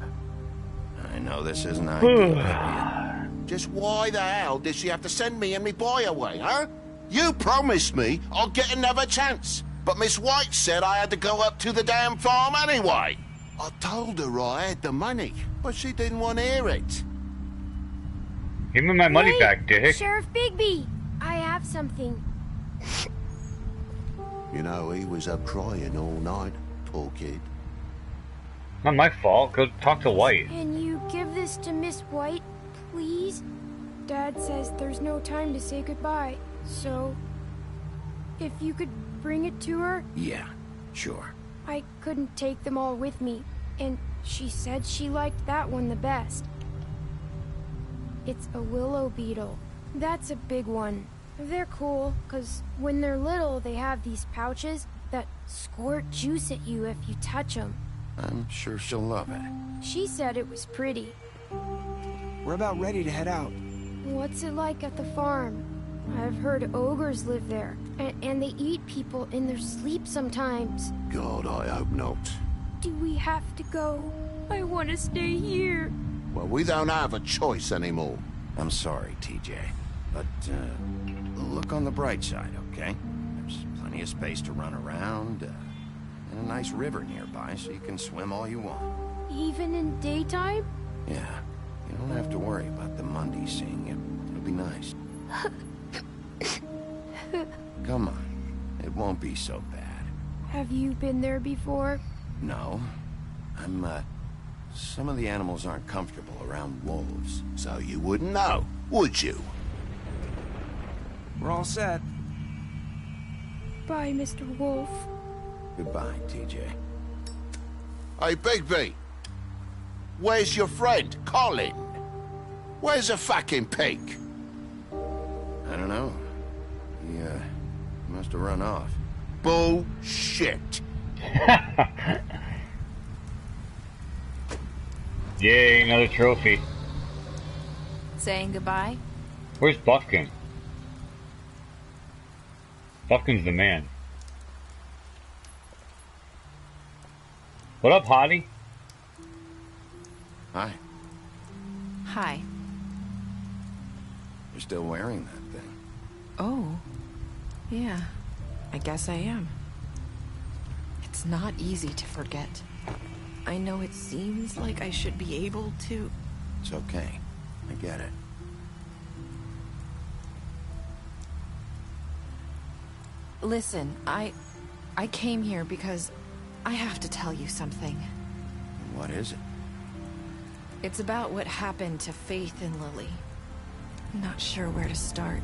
I know this isn't ideal, but Just why the hell did she have to send me and me boy away, huh? You promised me I'll get another chance, but Miss White said I had to go up to the damn farm anyway. I told her I had the money, but she didn't want to hear it. Give me my money back, dick. Sheriff Bigby, I have something. You know, he was up crying all night, poor kid. Not my fault. Go talk to White. Can you give this to Miss White, please? Dad says there's no time to say goodbye, so if you could bring it to her? Yeah, sure. I couldn't take them all with me, and she said she liked that one the best. It's a willow beetle. That's a big one. They're cool, 'cause when they're little, they have these pouches that squirt juice at you if you touch them. I'm sure she'll love it. She said it was pretty. We're about ready to head out. What's it like at the farm? I've heard ogres live there, and they eat people in their sleep sometimes. God, I hope not. Do we have to go? I want to stay here. Well, we don't have a choice anymore. I'm sorry, TJ, but look on the bright side, okay? There's plenty of space to run around, and a nice river nearby, so you can swim all you want. Even in daytime? Yeah. You don't have to worry about the Mundy seeing you. It'll be nice. Come on. It won't be so bad. Have you been there before? No. Some of the animals aren't comfortable around wolves. So you wouldn't know, would you? We're all set. Bye, Mr. Wolf. Goodbye, TJ. Hey, Bigby. Where's your friend, Colin? Where's the fucking pig? I don't know. He must have run off. Bullshit. Yay, another trophy. Saying goodbye? Where's Buffkin? Buffkin's the man. What up, Hottie? Hi. Hi. You're still wearing that thing. Oh. Yeah. I guess I am. It's not easy to forget. I know it seems like I should be able to... It's okay. I get it. Listen, I came here because I have to tell you something. What is it? It's about what happened to Faith and Lily. I'm not sure where to start.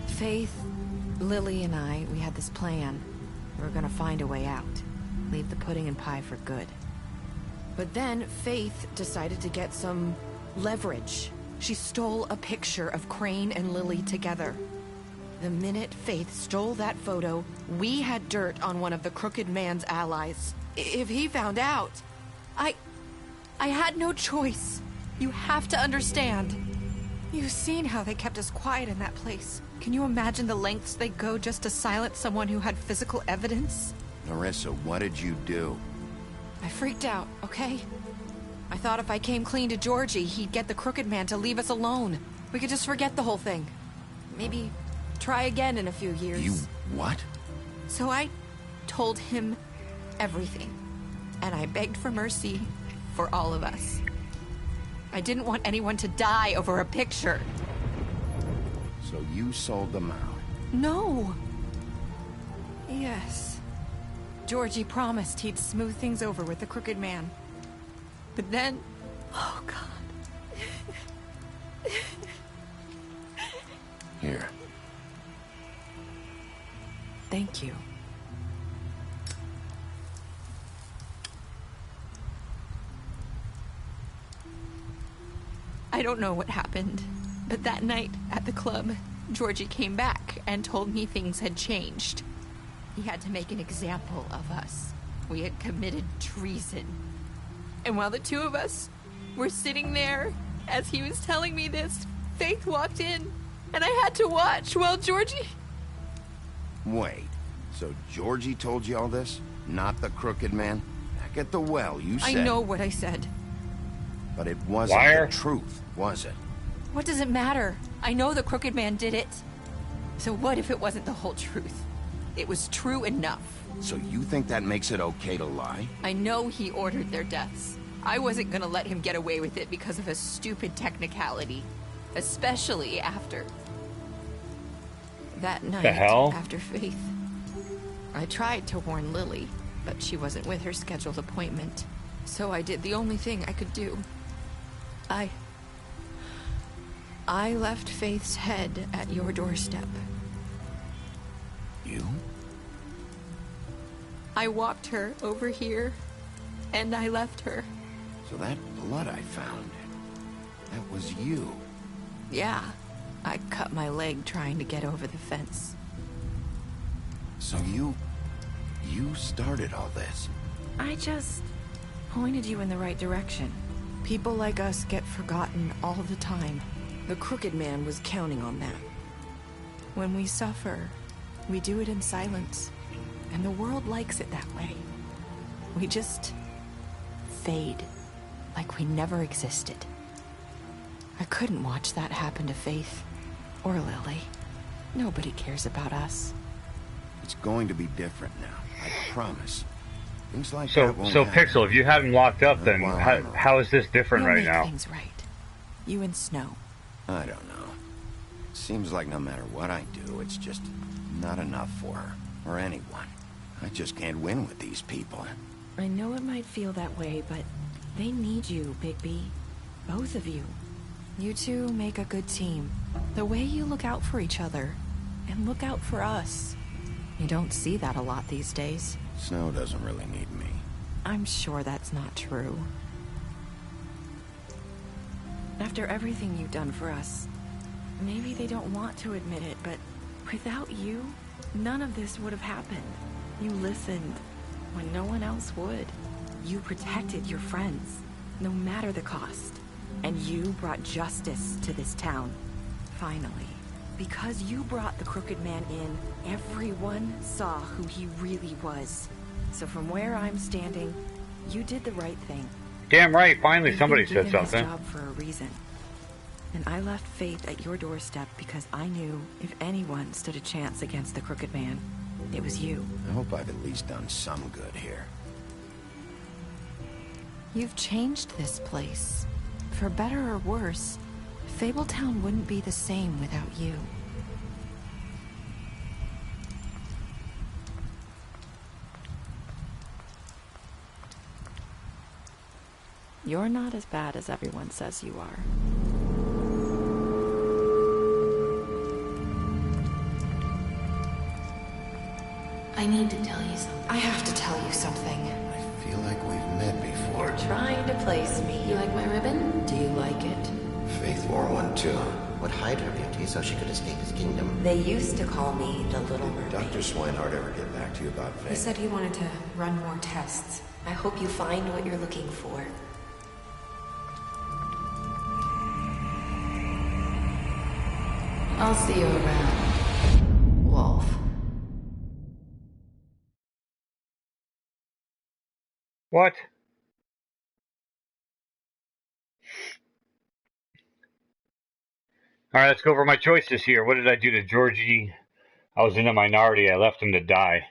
Faith, Lily, and I, we had this plan. We were gonna find a way out. Leave the pudding and pie for good. But then Faith decided to get some leverage. She stole a picture of Crane and Lily together. The minute Faith stole that photo, we had dirt on one of the Crooked Man's allies. If he found out, I had no choice. You have to understand. You've seen how they kept us quiet in that place. Can you imagine the lengths they go just to silence someone who had physical evidence? Narissa, what did you do? I freaked out, okay? I thought if I came clean to Georgie, he'd get the Crooked Man to leave us alone. We could just forget the whole thing. Maybe try again in a few years. You what? So I told him everything. And I begged for mercy for all of us. I didn't want anyone to die over a picture. So you sold them out? No. Yes. Georgie promised he'd smooth things over with the Crooked Man. But then... Oh, God. Here. Thank you. I don't know what happened, but that night at the club, Georgie came back and told me things had changed. He had to make an example of us. We had committed treason. And while the two of us were sitting there, as he was telling me this, Faith walked in, and I had to watch while Georgie... Wait, so Georgie told you all this? Not the Crooked Man? Back at the well, you said... I know what I said. But it wasn't the truth, was it? What does it matter? I know the Crooked Man did it. So what if it wasn't the whole truth? It was true enough. So you think that makes it okay to lie? I know he ordered their deaths. I wasn't gonna let him get away with it because of a stupid technicality. Especially after... that night, after Faith. I tried to warn Lily, but she wasn't with her scheduled appointment. So I did the only thing I could do. I left Faith's head at your doorstep. You? I walked her over here, and I left her. So that blood I found, that was you. Yeah, I cut my leg trying to get over the fence. So you started all this? I just pointed you in the right direction. People like us get forgotten all the time. The Crooked Man was counting on that. When we suffer, we do it in silence. And the world likes it that way. We just fade, like we never existed. I couldn't watch that happen to Faith, or Lily. Nobody cares about us. It's going to be different now, I promise. Things like So that won't happen. Pixel, if you had him locked up, then how is this different You'll right make now? things right. You and Snow. I don't know. Seems like no matter what I do, it's just not enough for her, or anyone. I just can't win with these people. I know it might feel that way, but they need you, Bigby. Both of you. You two make a good team. The way you look out for each other, and look out for us. You don't see that a lot these days. Snow doesn't really need me. I'm sure that's not true. After everything you've done for us, maybe they don't want to admit it, but without you, none of this would have happened. You listened when no one else would. You protected your friends, no matter the cost. And you brought justice to this town. Finally. Because you brought the Crooked Man in, everyone saw who he really was. So from where I'm standing, you did the right thing. Damn right, finally You've somebody been said given this something. job for a reason. And I left Faith at your doorstep because I knew if anyone stood a chance against the Crooked Man, it was you. I hope I've at least done some good here. You've changed this place. For better or worse, Fabletown wouldn't be the same without you. You're not as bad as everyone says you are. I need to tell you something. I have to tell you something. I feel like we've met before. You're trying to place me. You like my ribbon? Do you like it? Faith wore one too. Would hide her beauty so she could escape his kingdom. They used to call me the Little Mermaid. Dr. Swinehart ever get back to you about Faith? He said he wanted to run more tests. I hope you find what you're looking for. I'll see you around, Wolf. What? Alright, let's go over my choices here. What did I do to Georgie? I was in a minority. I left him to die.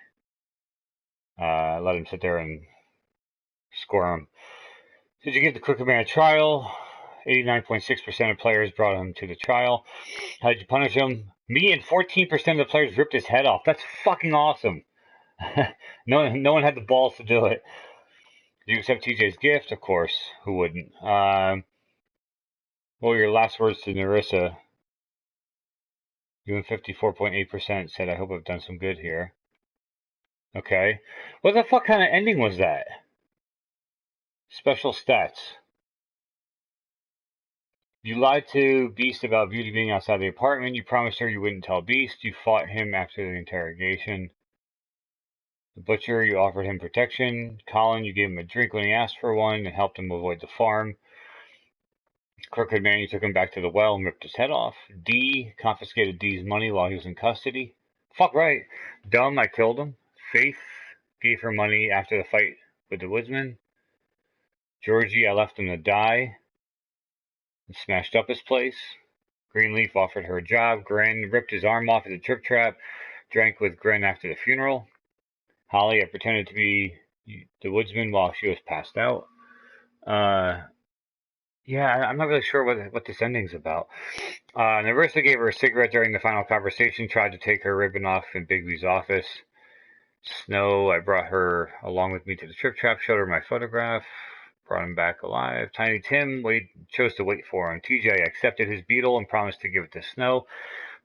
I let him sit there and squirm. Did you give the Crooked Man a trial? 89.6% of players brought him to the trial. How did you punish him? Me and 14% of the players ripped his head off. That's fucking awesome. No one had the balls to do it. Did you accept TJ's gift? Of course. Who wouldn't? What were your last words to Nerissa? You and 54.8% said, I hope I've done some good here. Okay. What the fuck kind of ending was that? Special stats. You lied to Beast about Beauty being outside the apartment. You promised her you wouldn't tell Beast. You fought him after the interrogation. The Butcher, you offered him protection. Colin, you gave him a drink when he asked for one and helped him avoid the farm. Crooked Man, you took him back to the well and ripped his head off. D, confiscated D's money while he was in custody. Fuck right. Dumb, I killed him. Faith, gave her money after the fight with the woodsman. Georgie, I left him to die and smashed up his place. Greenleaf offered her a job. Gren ripped his arm off at the Trip Trap. Drank with Gren after the funeral. Holly, I pretended to be the woodsman while she was passed out. Yeah, I'm not really sure what this ending's about. Nerissa gave her a cigarette during the final conversation, tried to take her ribbon off in Bigby's office. Snow, I brought her along with me to the Trip Trap, showed her my photograph, brought him back alive. Tiny Tim chose to wait for him. TJ accepted his beetle and promised to give it to Snow.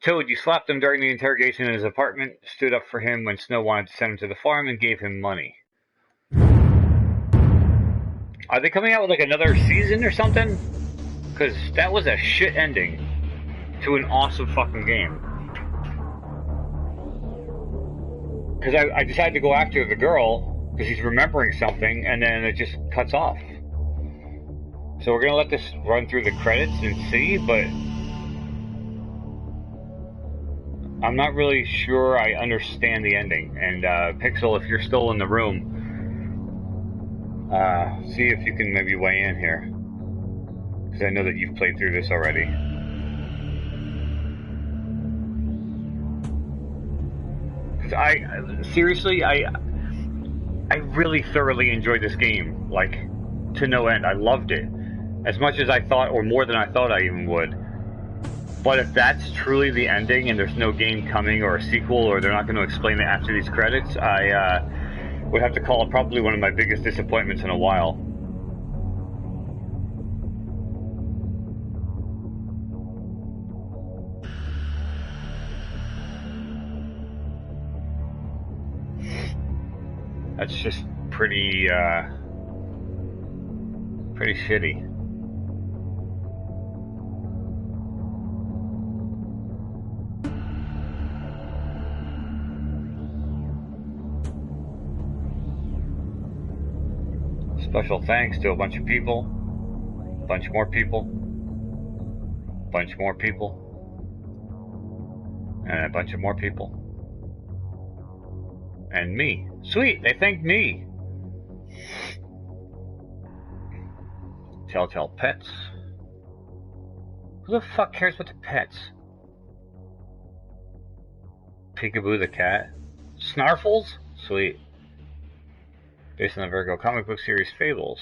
Toad, you slapped him during the interrogation in his apartment, stood up for him when Snow wanted to send him to the farm, and gave him money. Are they coming out with like another season or something? Because that was a shit ending to an awesome fucking game. Because I decided to go after the girl because he's remembering something, and then it just cuts off. So we're gonna let this run through the credits and see, but I'm not really sure I understand the ending. And Pixel, if you're still in the room, see if you can maybe weigh in here, because I know that you've played through this already. I really thoroughly enjoyed this game, like, to no end. I loved it. As much as I thought, or more than I thought I even would. But if that's truly the ending and there's no game coming or a sequel, or they're not going to explain it after these credits, I would have to call it probably one of my biggest disappointments in a while. That's just pretty shitty. Special thanks to a bunch of people, bunch more people, bunch more people, and a bunch of more people. And me. Sweet, they thanked me. Telltale Pets. Who the fuck cares about the pets? Peekaboo the cat. Snarfles? Sweet. Based on the Vertigo comic book series Fables.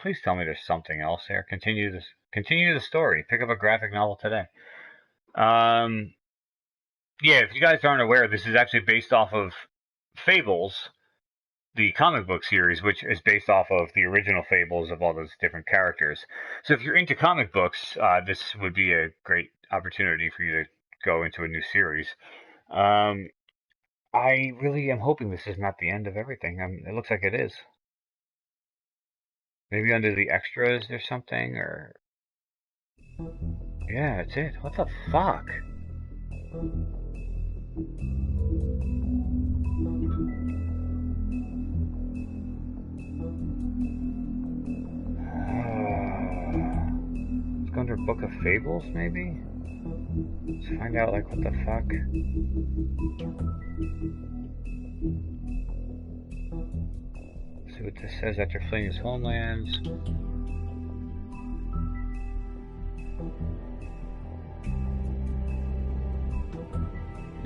Please tell me there's something else there. Continue the story. Pick up a graphic novel today. Yeah, if you guys aren't aware, this is actually based off of Fables, the comic book series, which is based off of the original Fables of all those different characters. So if you're into comic books, this would be a great opportunity for you to go into a new series. I really am hoping this is not the end of everything. It looks like it is. Maybe under the extras there's something, or... Yeah, that's it. What the fuck? Let's go under Book of Fables, maybe? Let's find out, like, what the fuck? See what this says after fleeing his homelands.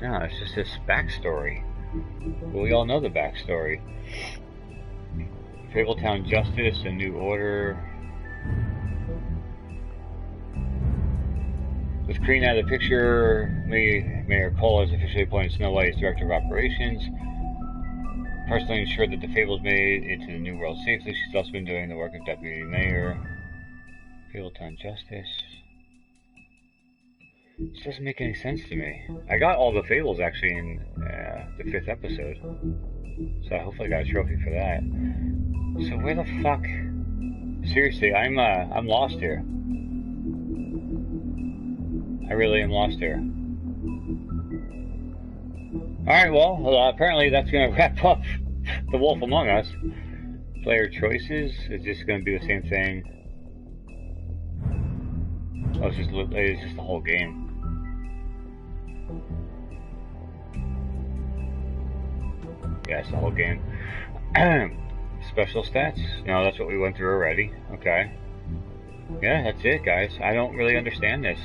No, it's just his backstory. Well, we all know the backstory. Fabletown Justice, A New Order. With Crean out of the picture, Mayor Cole has officially appointed Snow White as Director of Operations. Personally ensured that the Fables made it to the New World safely. She's also been doing the work of Deputy Mayor. Fabletown Justice. This doesn't make any sense to me. I got all the Fables actually in the 5th episode, so I hopefully got a trophy for that. So where the fuck? Seriously, I'm lost here. I really am lost here. Alright, well, apparently that's going to wrap up The Wolf Among Us. Player choices, is this going to be the same thing? Oh, it's just the whole game. Yeah, it's the whole game. Special stats? No, that's what we went through already. Okay. Yeah, that's it, guys. I don't really understand this.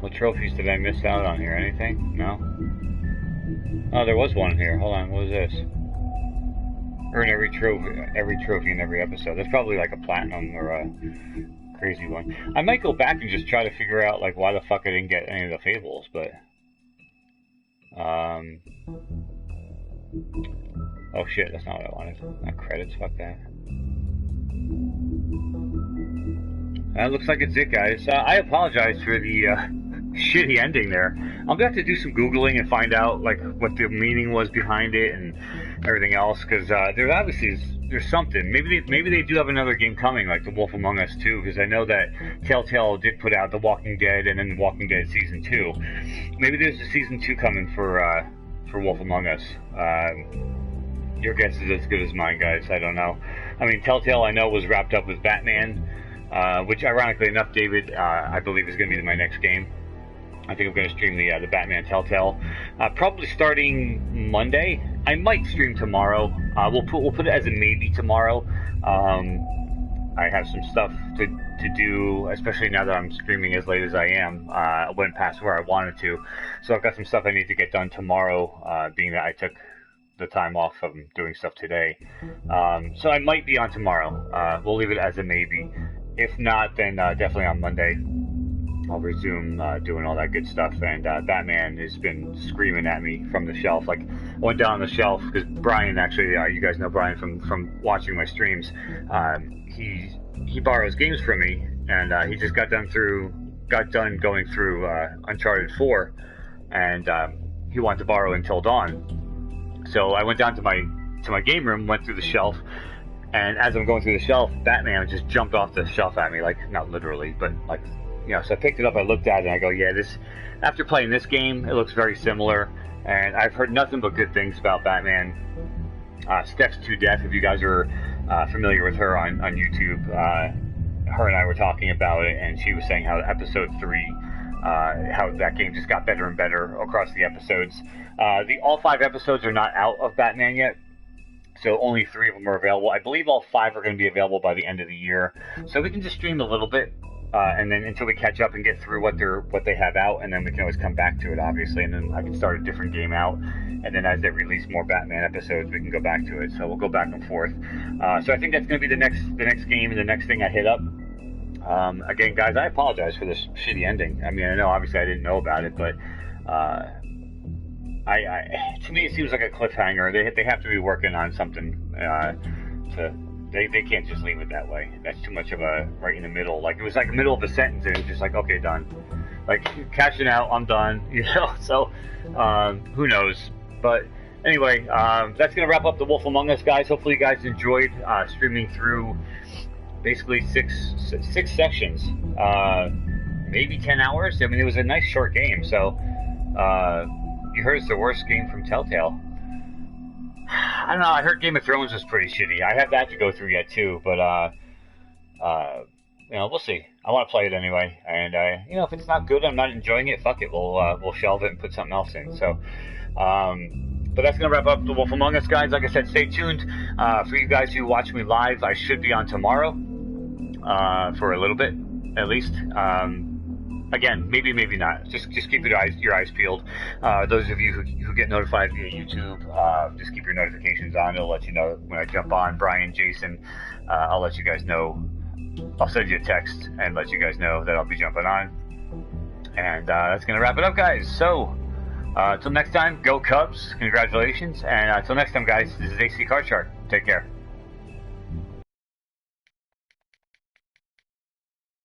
What trophies did I miss out on here? Anything? No? Oh, there was one here. Hold on, what was this? Earn every trophy in every episode. That's probably like a platinum or a crazy one. I might go back and just try to figure out like why the fuck I didn't get any of the Fables, but oh shit, that's not what I wanted. Not credits, fuck that. That looks like it's it, guys. I apologize for the shitty ending there. I'm gonna have to do some Googling and find out like what the meaning was behind it and everything else, because there's something. Maybe they do have another game coming, like The Wolf Among Us 2, because I know that Telltale did put out The Walking Dead and then The Walking Dead Season 2. Maybe there's a Season 2 coming for Wolf Among Us. Your guess is as good as mine, guys. I don't know. I mean, Telltale I know was wrapped up with Batman, which ironically enough, David, I believe is going to be my next game. I think I'm going to stream the Batman Telltale, probably starting Monday. I might stream tomorrow. We'll put it as a maybe tomorrow. I have some stuff to do, especially now that I'm streaming as late as I am. I went past where I wanted to, so I've got some stuff I need to get done tomorrow, being that I took the time off from doing stuff today. So I might be on tomorrow. We'll leave it as a maybe. If not, then definitely on Monday I'll resume doing all that good stuff. And Batman has been screaming at me from the shelf. Like, I went down on the shelf because Brian, actually, you guys know Brian from watching my streams. He borrows games from me, and he just got done going through Uncharted 4, and he wanted to borrow Until Dawn. So I went down to my game room, went through the shelf, and as I'm going through the shelf, Batman just jumped off the shelf at me, like, not literally, but like, you know. So I picked it up, I looked at it, and I go, yeah, this, after playing this game, it looks very similar, and I've heard nothing but good things about Batman. Steps to Death, if you guys are familiar with her on YouTube, her and I were talking about it, and she was saying how episode 3, how that game just got better and better across the episodes. All 5 episodes are not out of Batman yet, so only 3 of them are available. I believe all 5 are going to be available by the end of the year, so we can just stream a little bit, and then until we catch up and get through what they have out, and then we can always come back to it, obviously, and then I can start a different game out, and then as they release more Batman episodes, we can go back to it. So we'll go back and forth. So I think that's going to be the next game and the next thing I hit up. Again, guys, I apologize for this shitty ending. I mean, I know obviously I didn't know about it, but to me it seems like a cliffhanger. They have to be working on something. They can't just leave it that way. That's too much of a right in the middle. Like, it was like the middle of a sentence, and it was just like, okay, done. Like, cashing out, I'm done. You know. So who knows? But anyway, that's gonna wrap up The Wolf Among Us, guys. Hopefully you guys enjoyed streaming through basically six sections, maybe 10 hours. I mean, it was a nice short game. So you heard it's the worst game from Telltale. I don't know. I heard Game of Thrones was pretty shitty. I have that to go through yet too, but you know, we'll see. I want to play it anyway, and you know, if it's not good, I'm not enjoying it. Fuck it, we'll shelve it and put something else in. So. But that's going to wrap up The Wolf Among Us, guys. Like I said, stay tuned. For you guys who watch me live, I should be on tomorrow for a little bit, at least. Again, maybe not. Just keep your eyes peeled. Those of you who get notified via YouTube, just keep your notifications on. It'll let you know when I jump on. Brian, Jason, I'll let you guys know. I'll send you a text and let you guys know that I'll be jumping on. And that's going to wrap it up, guys. So... until next time, go Cubs. Congratulations. And until next time, guys, this is AC Card Shark. Take care.